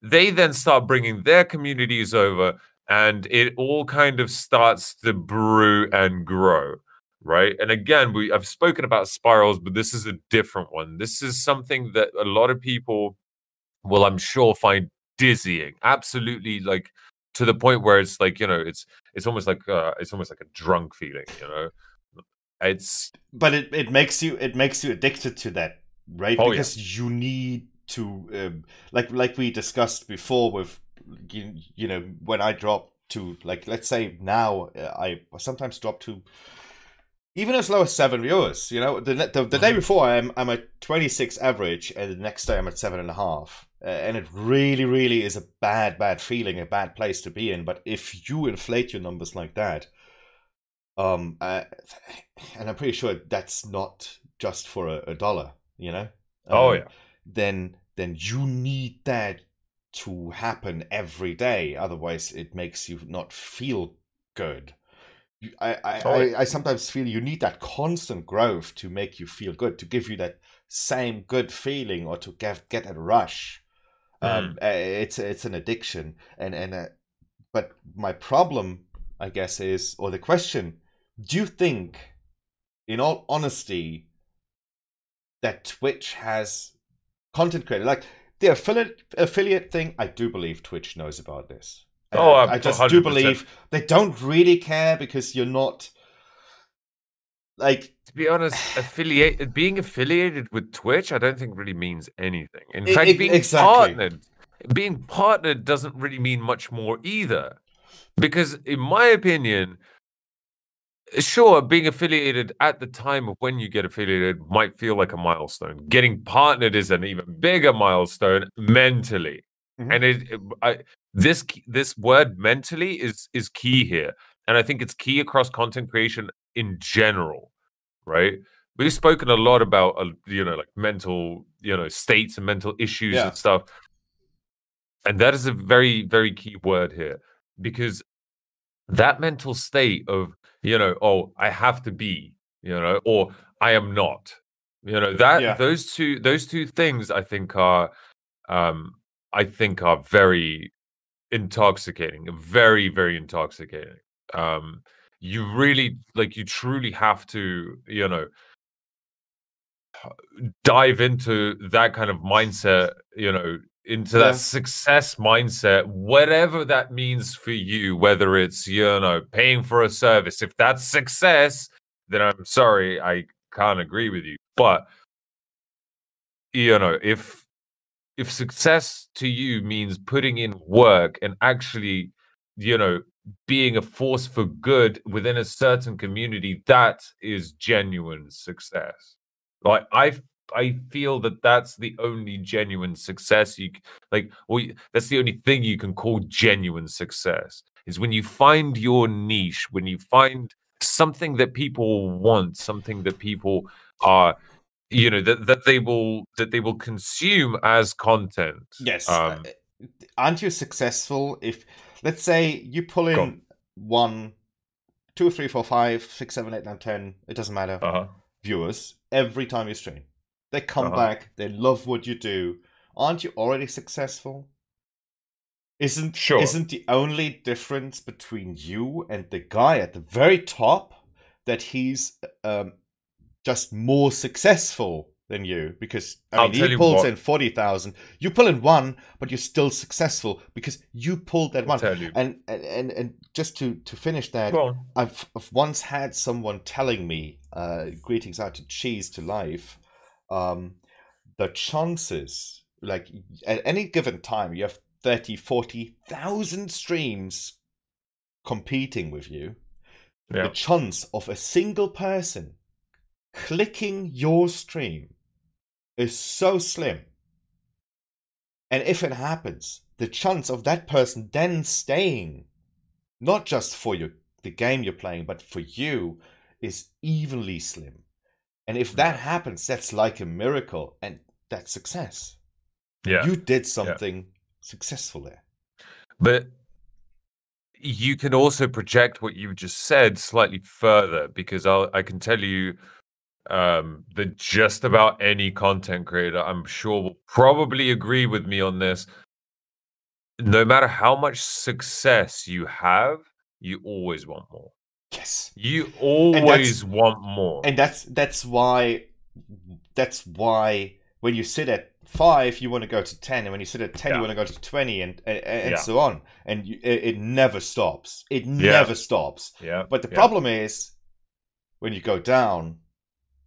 They then start bringing their communities over. And it all kind of starts to brew and grow, right? And again, I've spoken about spirals, but this is a different one. This is something that a lot of people will, I'm sure, find dizzying, absolutely, like to the point where it's like, you know, it's almost like a drunk feeling, you know. It's But it makes you addicted to that, right? Oh, because you need to like we discussed before with you know, when I drop to, like, let's say now I sometimes drop to even as low as 7 viewers. You know, the day before I'm at 26 average, and the next day I'm at 7.5. And it really is a bad feeling, a bad place to be in. But if you inflate your numbers like that, and I'm pretty sure that's not just for a dollar, you know. Then you need that to happen every day. Otherwise, it makes you not feel good. I sometimes feel you need that constant growth to make you feel good, to give you that same good feeling, or to get a rush. It's an addiction, and but my problem, I guess, is, or the question: do you think, in all honesty, that Twitch has content creator, like the affiliate thing? I do believe Twitch knows about this. I just 100%. Do believe they don't really care, because you're not, like, to be honest, being affiliated with Twitch, I don't think really means anything. In fact, being partnered doesn't really mean much more either. Because in my opinion, sure, being affiliated at the time of when you get affiliated might feel like a milestone. Getting partnered is an even bigger milestone mentally. And this word mentally is key here. And I think it's key across content creation in general, right? We've spoken a lot about, you know, like mental, you know, states and mental issues and stuff. And that is a very, very key word here, because that mental state of, you know, oh, I have to be, you know, or I am not, you know, that those two things I think are very intoxicating, very, very intoxicating. You really, like, you truly have to, you know, dive into that kind of mindset, you know, into that success mindset, whatever that means for you, whether it's, you know, paying for a service. If that's success, then I'm sorry, I can't agree with you. But, you know, if success to you means putting in work and actually, you know, being a force for good within a certain community, that is genuine success. Like, I feel that that's the only genuine success that's the only thing you can call genuine success, is when you find your niche, when you find something that people want, something that people are, you know, that they will consume as content. Yes. Aren't you successful if, let's say, you pull in 1, 2, 3, 4, 5, 6, 7, 8, 9, 10, it doesn't matter, viewers every time you stream? They come back, they love what you do. Aren't you already successful? Isn't the only difference between you and the guy at the very top that he's just more successful than you? Because I mean, he pulls in 40,000, you pull in 1, but you're still successful because you pulled that 1. And just to finish that, I've once had someone telling me, greetings out to Cheese to Life, the chances, like, at any given time, you have 30, 40,000 streams competing with you. The chance of a single person clicking your stream is so slim. And if it happens, the chance of that person then staying, not just for the game you're playing, but for you, is evenly slim. And if that happens, that's like a miracle, and that's success. You did something successful there. But you can also project what you just said slightly further, because I can tell you that just about any content creator, I'm sure, will probably agree with me on this. No matter how much success you have, you always want more. Yes. You always want more. And that's why when you sit at 5, you want to go to 10, and when you sit at 10, you want to go to 20, and so on. And it never stops. It never stops. Yeah. But the problem is when you go down.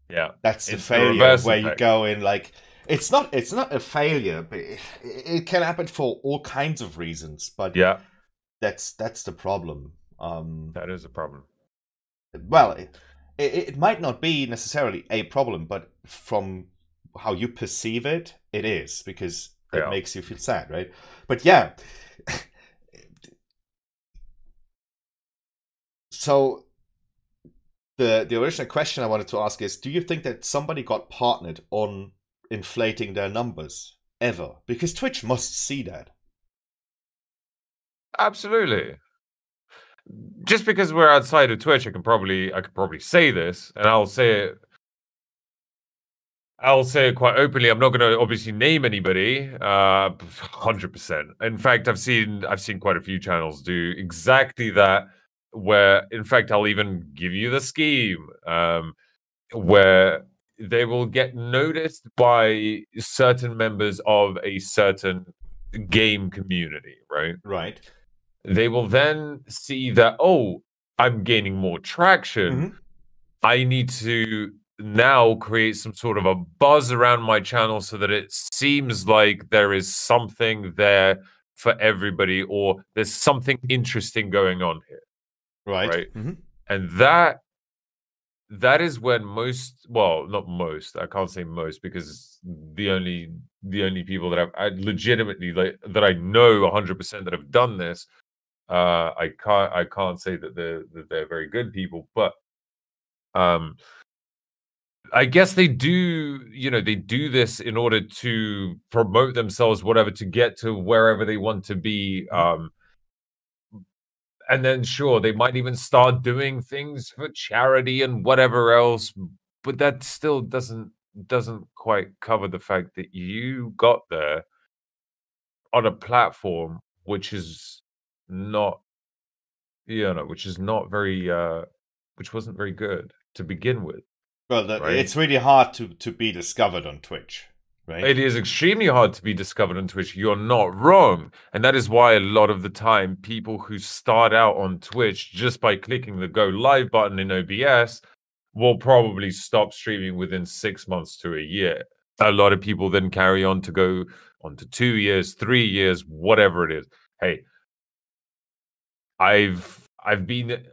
Yeah. That's the failure where you go in like it's not a failure, but it can happen for all kinds of reasons. But that's the problem. That is a problem. Well, it might not be necessarily a problem, but from how you perceive it, it is, because it makes you feel sad, right? But yeah. So the original question I wanted to ask is, do you think that somebody got partnered on inflating their numbers ever? Because Twitch must see that. Absolutely. Just because we're outside of Twitch, I could probably say this, and I'll say it quite openly. I'm not going to obviously name anybody, 100%. In fact, I've seen quite a few channels do exactly that, where, in fact, I'll even give you the scheme, where they will get noticed by certain members of a certain game community, right? Right. They will then see that, oh, I'm gaining more traction. I need to now create some sort of a buzz around my channel so that it seems like there is something there for everybody, or there's something interesting going on here. Right. And that is when most, well, not most, I can't say most, because the only people that I legitimately, like, that I know 100% that have done this, I can't say that they're very good people, but I guess they do, they do this in order to promote themselves, whatever, to get to wherever they want to be. And then, sure, they might even start doing things for charity and whatever else, but that still doesn't quite cover the fact that you got there on a platform which is not, which wasn't very good to begin with. Well, it's really hard to be discovered on Twitch. Right? It is extremely hard to be discovered on Twitch. You're not wrong. And that is why a lot of the time, people who start out on Twitch just by clicking the go live button in OBS will probably stop streaming within 6 months to a year. A lot of people then carry on to go on to 2 years, 3 years, whatever it is. Hey, I've been,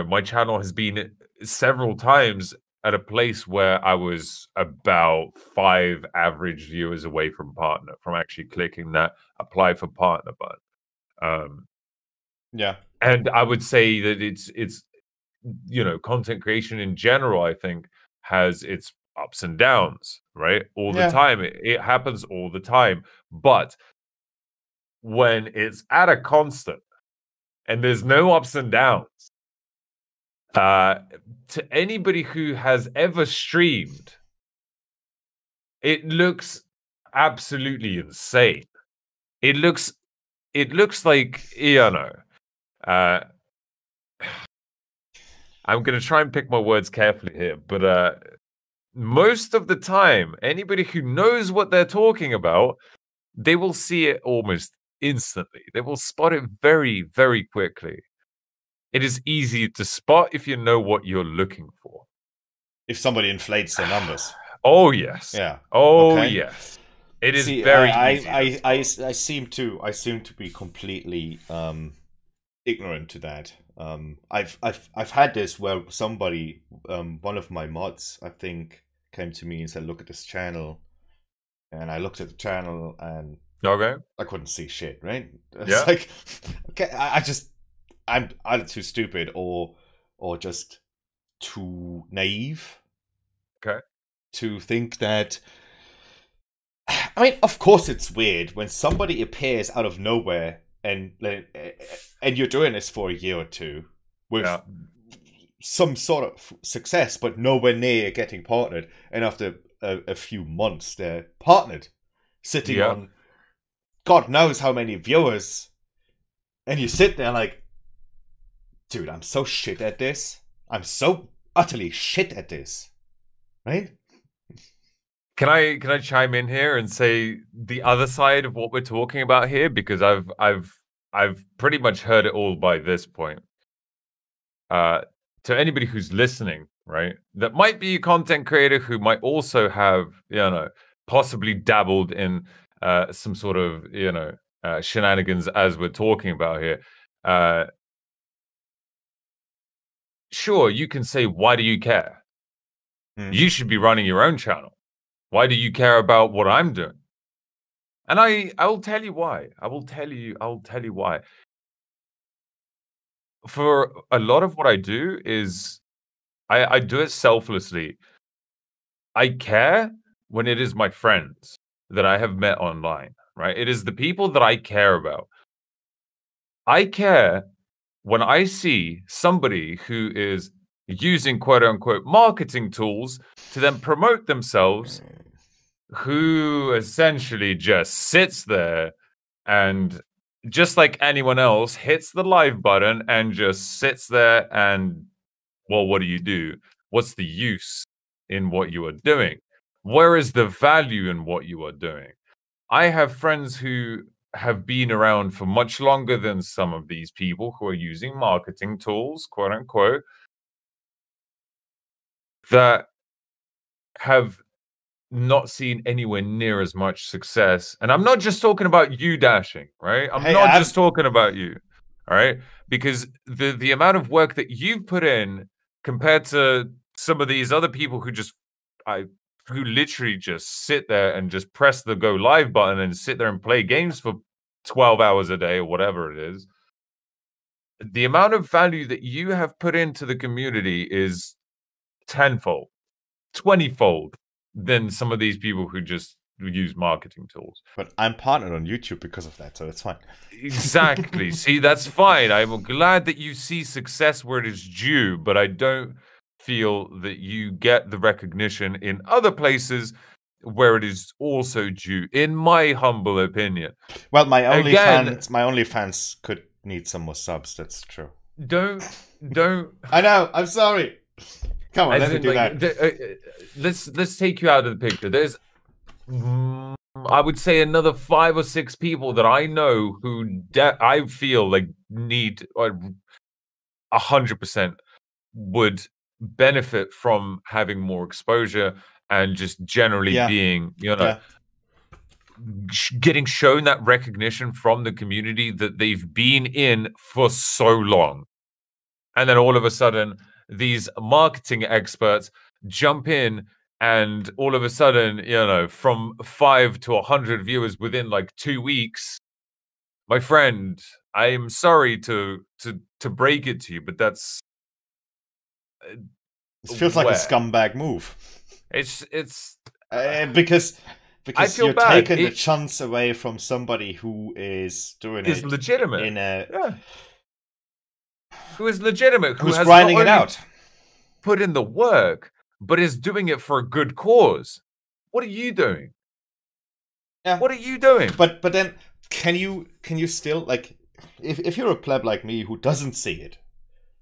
my channel has been several times at a place where I was about 5 average viewers away from partner, from actually clicking that apply for partner button. Yeah. And I would say that it's content creation in general, I think, has its ups and downs, right? All the time. It happens all the time. But when it's at a constant and there's no ups and downs, to anybody who has ever streamed, it looks absolutely insane. It looks like, I'm going to try and pick my words carefully here, but most of the time, anybody who knows what they're talking about, they will see it almost instantly. They will spot it very, very quickly. It is easy to spot if you know what you're looking for. If somebody inflates their numbers. Oh, yes. Yeah. Oh, yes. It is very easy. I seem to be completely ignorant to that. I've had this where somebody, one of my mods, I think, came to me and said, "Look at this channel," and I looked at the channel and I couldn't see shit. Right? It's like, okay, I'm either too stupid or just too naive. Okay. To think that. I mean, of course, it's weird when somebody appears out of nowhere and you're doing this for a year or two with some sort of success, but nowhere near getting partnered. And after a few months, they're partnered, sitting on God knows how many viewers, and you sit there like, dude, I'm so shit at this. I'm so utterly shit at this. Right? Can I chime in here and say the other side of what we're talking about here? Because I've pretty much heard it all by this point. To anybody who's listening, right, that might be a content creator who might also have, possibly dabbled in some sort of, shenanigans as we're talking about here. Sure, you can say, why do you care? You should be running your own channel. Why do you care about what I'm doing? And I will tell you why. I'll tell you why. For a lot of what I do is I do it selflessly. I care when it is my friends that I have met online, right? It is the people that I care about. I care when I see somebody who is using quote unquote marketing tools to then promote themselves, who essentially just sits there and just like anyone else hits the live button and just sits there and, well, what do? What's the use in what you are doing? Where is the value in what you are doing? I have friends who have been around for much longer than some of these people who are using marketing tools, quote unquote, that have not seen anywhere near as much success. And I'm not just talking about you, Dashing, right? I'm not just talking about you, all right? Because the amount of work that you've put in compared to some of these other people who who literally just sit there and just press the go live button and sit there and play games for 12 hours a day or whatever it is. The amount of value that you have put into the community is tenfold, 20-fold than some of these people who just use marketing tools. But I'm partnered on YouTube because of that, so it's fine. Exactly. See, that's fine. I'm glad that you see success where it is due, but I don't feel that you get the recognition in other places where it is also due, in my humble opinion. Well, my OnlyFans could need some more subs. That's true. Don't. I know. I'm sorry. Come on, let me do that. Let's take you out of the picture. There's, I would say, another 5 or 6 people that I know who I feel like need 100% would benefit from having more exposure and just generally being, getting shown that recognition from the community that they've been in for so long. And then all of a sudden, these marketing experts jump in and all of a sudden, from 5 to 100 viewers within like 2 weeks. My friend, I am sorry to break it to you, but that's it feels like a scumbag move. It's because you're taking the chance away from somebody who is doing it legitimate in who is legitimate, who's grinding it out, put in the work, but is doing it for a good cause. What are you doing? Yeah. What are you doing? But then can you still, like, if you're a pleb like me who doesn't see it,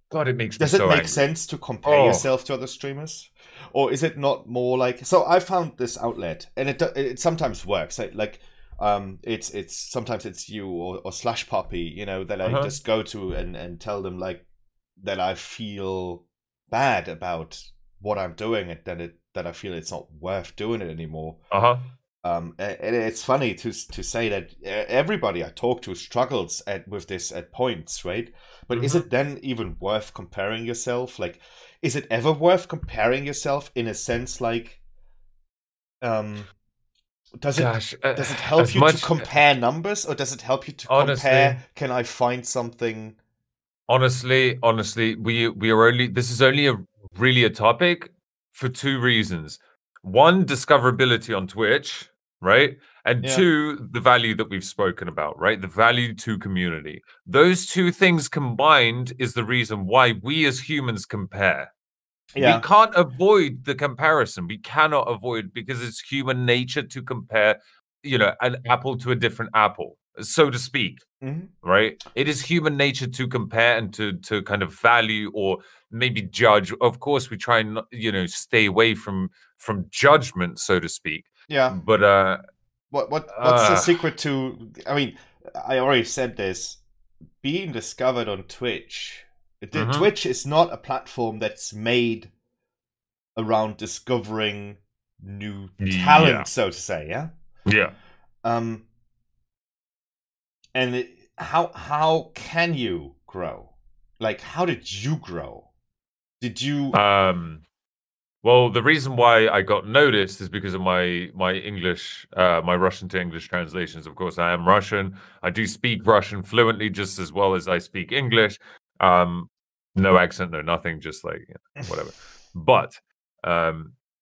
God, it makes me does so it make angry. sense to compare yourself to other streamers? Or is it not more like, so I found this outlet and it sometimes works. It's sometimes it's you or Slash Poppy, that I just go to and tell them like that I feel bad about what I'm doing and that I feel it's not worth doing it anymore. And it's funny to say that everybody I talk to struggles with this at points, right? But is it then even worth comparing yourself? Like, is it ever worth comparing yourself in a sense? Like, does it help you to compare numbers, or does it help you to compare? Can I find something? Honestly, we are only. This is only really a topic for 2 reasons. 1, discoverability on Twitch, right? And 2, the value that we've spoken about, right? The value to community. Those 2 things combined is the reason why we as humans compare. We can't avoid the comparison. We cannot avoid, because it's human nature to compare, an apple to a different apple. so to speak. Right? It is human nature to compare and to kind of value or maybe judge. Of course, we try and, you know, stay away from judgment, so to speak. Yeah. But what's the secret to? I mean, I already said this. Being discovered on Twitch. Twitch is not a platform that's made around discovering new talent, so to say. Yeah. Yeah. And how can you grow? Like, how did you grow? Did you? Well, the reason why I got noticed is because of my English, my Russian to English translations. Of course, I am Russian. I do speak Russian fluently, just as well as I speak English. No accent, no nothing, just like, you know, whatever. But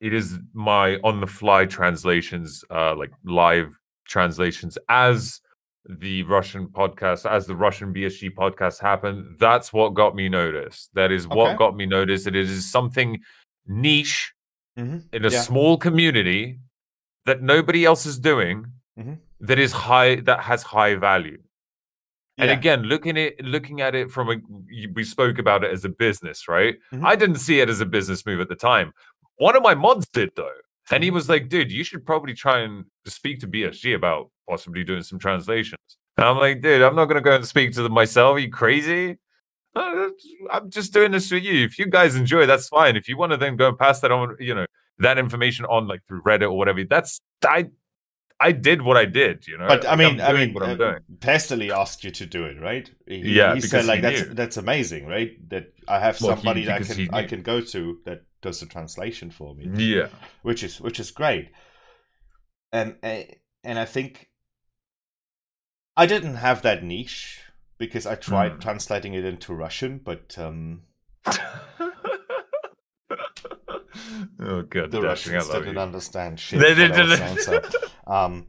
it is my on-the-fly translations, like live translations, as the Russian podcast, as the Russian BSG podcast happened. That's what got me noticed. That is what got me noticed. It is something niche in a small community that nobody else is doing, that is high, that has high value. And again, looking at it from we spoke about it as a business, right? I didn't see it as a business move at the time. One of my mods did, though. And he was like, dude, you should probably try and speak to BSG about possibly doing some translations. And I'm like, dude, I'm not going to go and speak to them myself. Are you crazy? I'm just doing this for you. If you guys enjoy, that's fine. If you want to then go and pass that on, you know, that information on, like through Reddit or whatever, that's I did what I did, you know. But like, I mean, what I'm doing. Pestily asked you to do it, right? He said like that's amazing, right? That I have somebody that I can go to that does the translation for me. Yeah, which is great. And I think I didn't have that niche because I tried translating it into Russian, but oh god, the Russians didn't understand shit. They didn't. So, I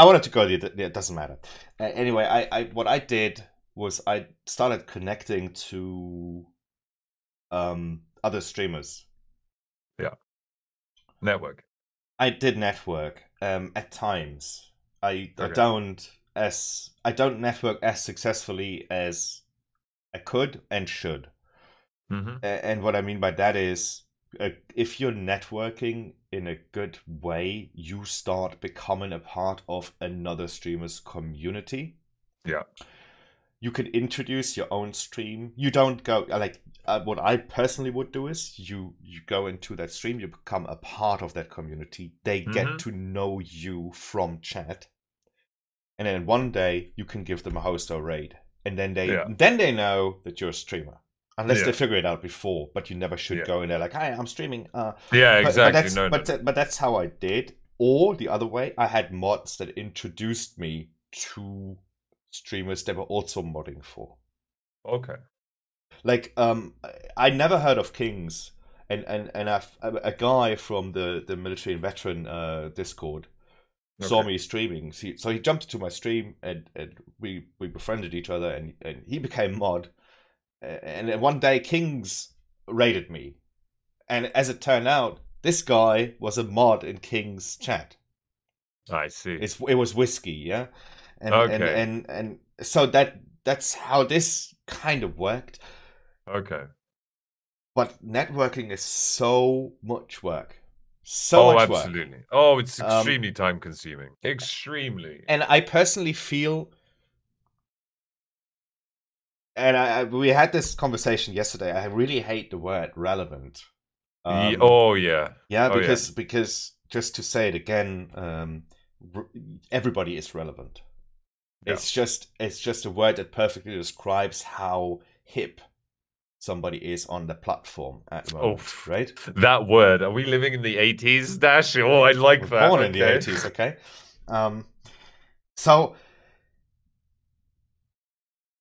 wanted to go there. It doesn't matter. Anyway, I what I did was I started connecting to other streamers. Yeah, network. I did network at times. I don't network as successfully as I could and should. And what I mean by that is, if you're networking in a good way, you start becoming a part of another streamer's community. Yeah. You can introduce your own stream. You don't go, like, what I personally would do is, you go into that stream, you become a part of that community. They get to know you from chat. And then one day, you can give them a host or raid. And then they know that you're a streamer. Unless they figure it out before, but you never should go in there like, "Hi, I'm streaming." Exactly. But that's how I did. Or the other way, I had mods that introduced me to streamers that were also modding for. Okay. Like, I never heard of Kings, and a guy from the military and veteran Discord saw me streaming. So he jumped into my stream, and we befriended each other, and he became mod. And then one day, Kings raided me. And as it turned out, this guy was a mod in King's chat. I see. It was Whiskey, yeah? And so that's how this kind of worked. Okay. But networking is so much work. So much work. Absolutely. Oh, it's extremely time-consuming. Extremely. And I personally feel... And we had this conversation yesterday. I really hate the word relevant. Because just to say it again, everybody is relevant. Yeah. It's just a word that perfectly describes how hip somebody is on the platform at the moment, right? That word. Are we living in the 80s, Dash? Oh, I like that. Born in the 80s, okay. So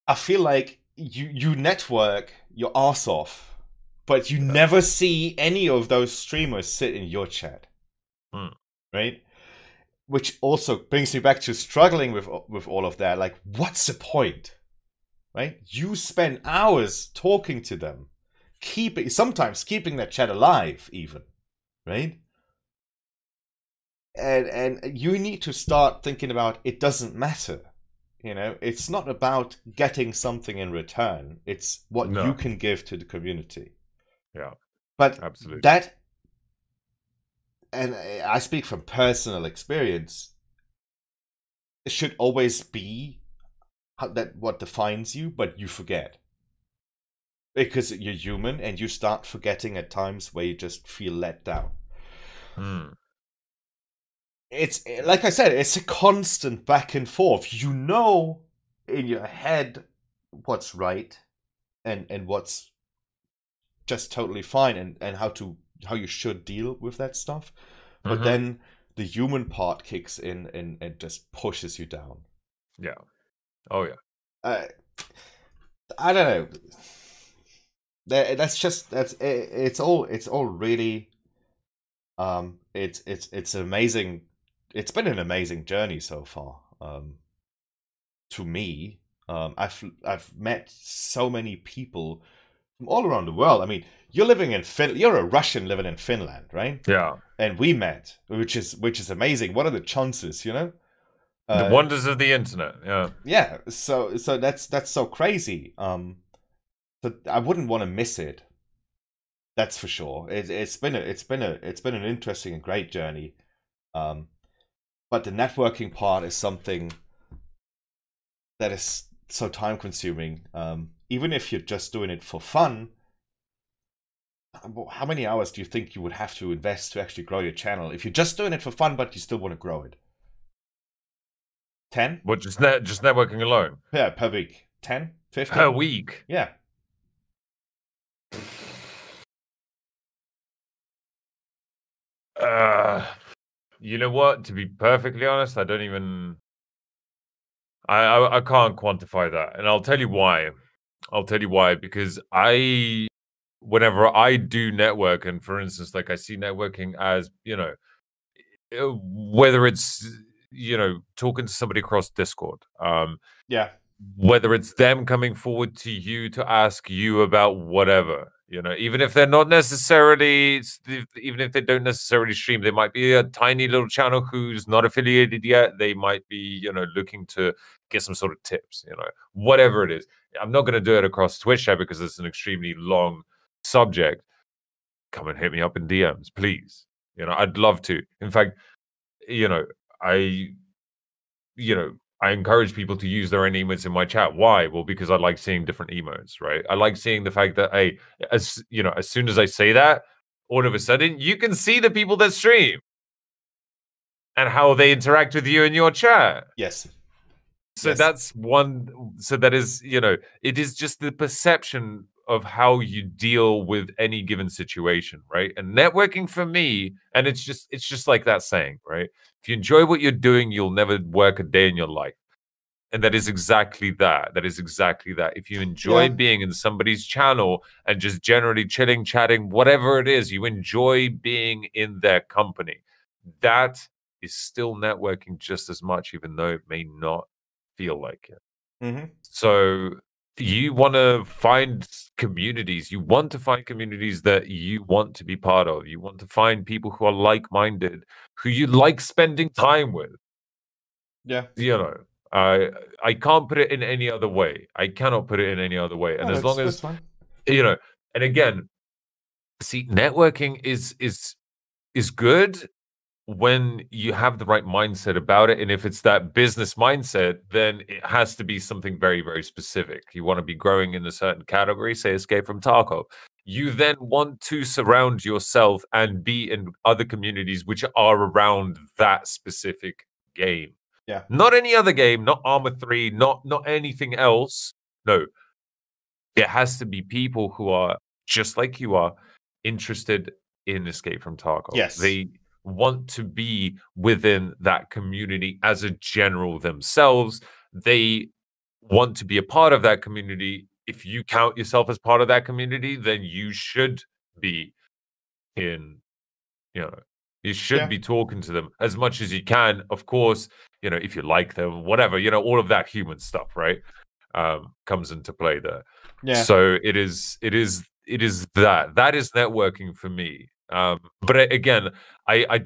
I feel like you network your ass off, but you never see any of those streamers sit in your chat, right? Which also brings me back to struggling with all of that. Like, what's the point, right? You spend hours talking to them, sometimes keeping that chat alive, even, right? and you need to start thinking about it doesn't matter. You know, it's not about getting something in return. It's what you can give to the community. Yeah, but absolutely. That, and I speak from personal experience, it should always be that what defines you, but you forget. Because you're human and you start forgetting at times where you just feel let down. It's like I said, it's a constant back and forth. You know in your head what's right and what's just totally fine, and how you should deal with that stuff. But then the human part kicks in and just pushes you down. Yeah. Oh yeah. I don't know. It's all really it's amazing. It's been an amazing journey so far. To me, I've met so many people from all around the world. I mean, you're a Russian living in Finland, right? Yeah. And we met, which is amazing. What are the chances, you know? The wonders of the internet. Yeah. Yeah. So that's so crazy. But I wouldn't want to miss it. That's for sure. It's been an interesting and great journey. But the networking part is something that is so time consuming. Even if you're just doing it for fun, how many hours do you think you would have to invest to actually grow your channel if you're just doing it for fun but you still want to grow it? 10? What, just networking alone? Yeah, per week. 10? 15? Per week? Yeah. You know what? To be perfectly honest, I don't even... I can't quantify that. And I'll tell you why. Because whenever I do network, and for instance, like I see networking as, you know, whether it's, you know, talking to somebody across Discord, yeah, whether it's them coming forward to you to ask you about whatever, you know, even if they're not necessarily, even if they don't necessarily stream, they might be a tiny little channel who's not affiliated yet. They might be, you know, looking to get some sort of tips, you know, whatever it is. I'm not going to do it across Twitch chat because it's an extremely long subject. Come and hit me up in DMs, please. You know, I'd love to. In fact, you know, I encourage people to use their own emotes in my chat. Why? Well, because I like seeing different emotes, right? I like seeing the fact that, hey, as you know, as soon as I say that, all of a sudden you can see the people that stream and how they interact with you in your chat. Yes. So yes. that's one. So that is, you know, it is just the perception of how you deal with any given situation, right? And networking for me, and it's just like that saying, right? If you enjoy what you're doing, you'll never work a day in your life. And that is exactly that. That is exactly that. If you enjoy being in somebody's channel and just generally chilling, chatting, whatever it is, you enjoy being in their company, that is still networking just as much, even though it may not feel like it. So you want to find communities. You want to find communities that you want to be part of. You want to find people who are like-minded, who you like spending time with. Yeah. You know, I can't put it in any other way. I cannot put it in any other way. And as long as, you know, and again, see, networking is good when you have the right mindset about it. And if it's that business mindset, then it has to be something very, very specific. You want to be growing in a certain category, say Escape from Tarkov. You then want to surround yourself and be in other communities which are around that specific game. Yeah. Not any other game, not Arma 3, not anything else. No. It has to be people who are just like you are, interested in Escape from Tarkov. Yes. They want to be within that community as a general themselves. They want to be a part of that community. If you count yourself as part of that community, then you should be in, you know, you should be talking to them as much as you can. Of course, you know, if you like them, whatever, you know, all of that human stuff, right? Comes into play there. Yeah. So it is that is networking for me. But again, I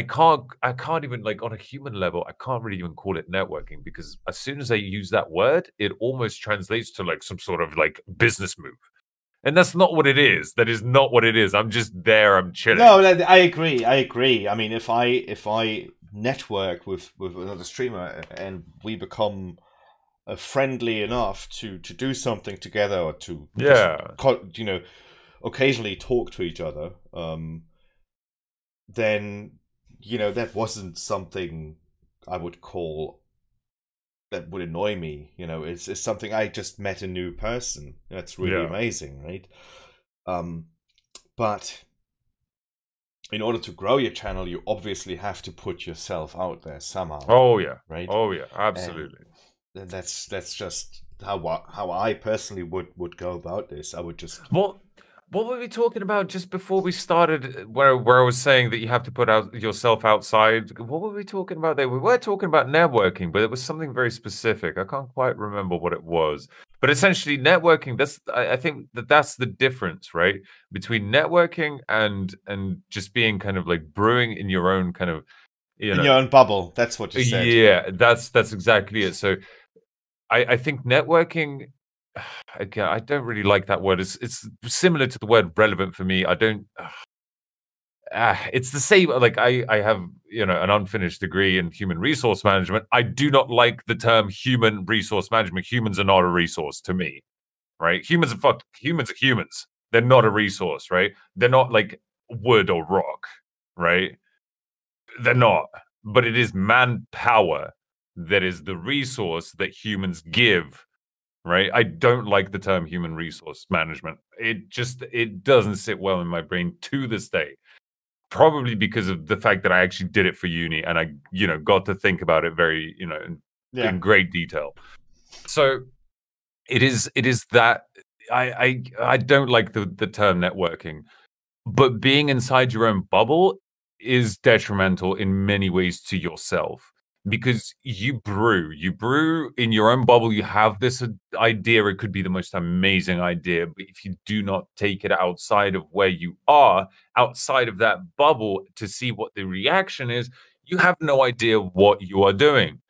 can't even, like, on a human level, I can't really even call it networking, because as soon as I use that word, it almost translates to like some sort of like business move. And that's not what it is. That is not what it is. I'm just there. I'm chilling. No, I agree. I agree. I mean, if I network with another streamer and we become friendly enough to do something together, or to just, occasionally talk to each other, then that wasn't something I would call that would annoy me. It's something, I just met a new person. That's really amazing, right? But in order to grow your channel, you obviously have to put yourself out there somehow. Oh yeah, right. Oh yeah, absolutely. And that's just how I personally would go about this. I would just What were we talking about just before we started, where I was saying that you have to put yourself outside? What were we talking about there? We were talking about networking, but it was something very specific. I can't quite remember what it was. But essentially, networking, I think that's the difference, right? Between networking and just being kind of like brewing in your own kind of, in your own bubble. That's what you said. Yeah, that's exactly it. So I think networking, again, I don't really like that word. It's similar to the word relevant for me. I don't. It's the same. Like I have an unfinished degree in human resource management. I do not like the term human resource management. Humans are not a resource to me, right? Humans are humans. They're not a resource, right? They're not like wood or rock, right? They're not. But it is manpower that is the resource that humans give. Right. I don't like the term human resource management. It doesn't sit well in my brain to this day. Probably because of the fact that I actually did it for uni, and I, got to think about it very, in great detail. So it is that I don't like the term networking, but being inside your own bubble is detrimental in many ways to yourself. Because you brew in your own bubble. You have this idea, it could be the most amazing idea, but if you do not take it outside of where you are, outside of that bubble, to see what the reaction is, you have no idea what you are doing.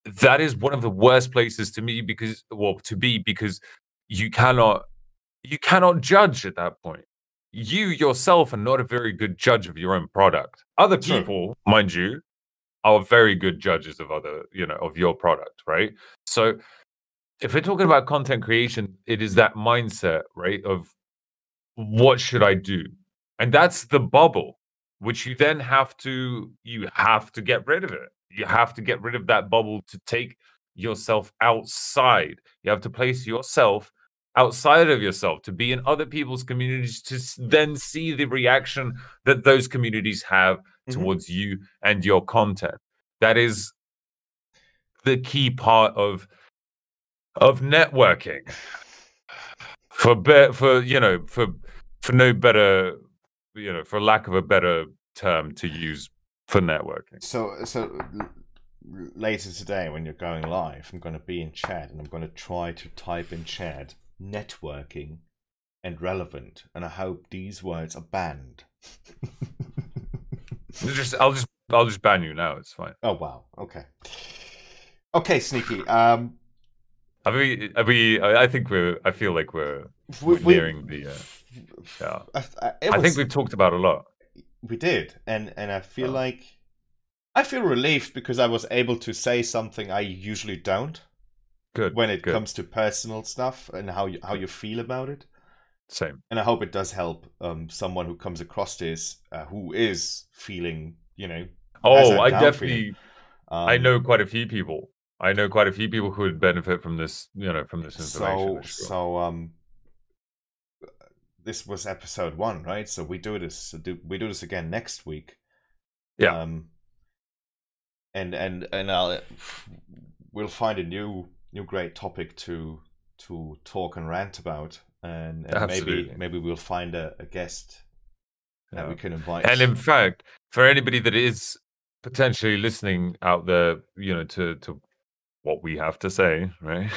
That is one of the worst places to be, because you cannot judge at that point. You yourself are not a very good judge of your own product. Other people, mind you, are very good judges of of your product, right? So if we're talking about content creation, it is that mindset, right? Of what should I do? And that's the bubble, which you then have to get rid of it. You have to get rid of that bubble to take yourself outside. You have to place yourself outside of yourself, to be in other people's communities, to then see the reaction that those communities have towards you and your content. That is the key part of networking. For no better, for lack of a better term to use for networking. So later today, when you're going live, I'm going to be in chat, and I'm going to try to type in chat networking and relevant, and I hope these words are banned. I'll just ban you now. It's fine. Oh wow. Okay, Sneaky. I feel like we're nearing the. I think we've talked about a lot. We did, and I feel I feel relieved, because I was able to say something I usually don't. Good. When it comes to personal stuff and how you feel about it. Same. And I hope it does help someone who comes across this, who is feeling, Oh, I definitely. I know quite a few people. Who would benefit from this, from this information. So this was episode 1, right? So we do this again next week. Yeah. And we'll find a new great topic to talk and rant about, and maybe we'll find a guest that we can invite. And in fact, for anybody that is potentially listening out there, to what we have to say, right?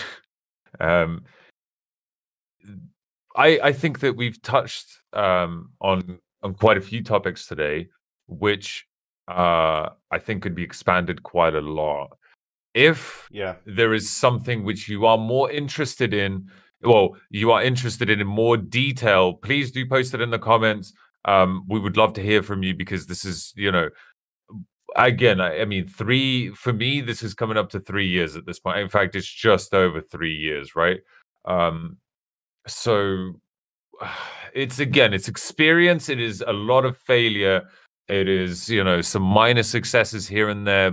I think that we've touched on quite a few topics today, which I think could be expanded quite a lot. If there is something which you are more interested in, well, you are interested in more detail, please do post it in the comments. We would love to hear from you, because this is, again, I mean, for me, this is coming up to 3 years at this point. In fact, it's just over 3 years, right? So it's experience. It is a lot of failure. It is, some minor successes here and there,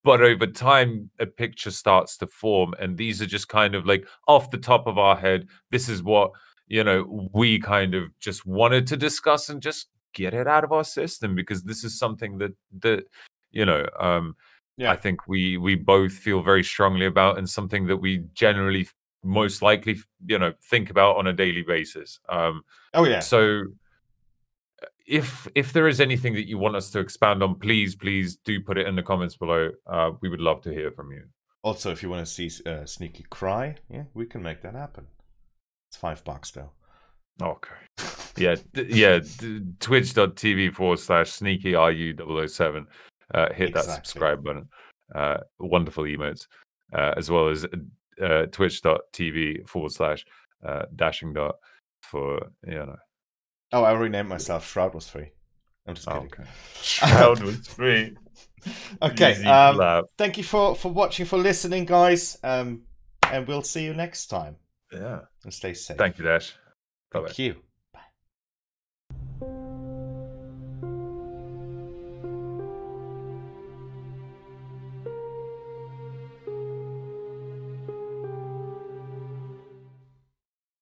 but over time, a picture starts to form. And these are just kind of like off the top of our head. This is what, we kind of just wanted to discuss and just get it out of our system, because this is something that I think we both feel very strongly about, and something that we generally most likely think about on a daily basis. So if there is anything that you want us to expand on, please do put it in the comments below. We would love to hear from you. Also, if you want to see Sneaky cry, we can make that happen. It's $5 though. Okay. Twitch.tv/SneakyRu007. Hit that subscribe button. Wonderful emotes. As well as twitch.tv/DashingDot for, Oh, I renamed myself. Shroud was free. I'm just kidding. Okay. Shroud was free. Okay. Thank you for watching, for listening, guys. And we'll see you next time. Yeah. And stay safe. Thank you, Dash. Bye-bye. Thank you.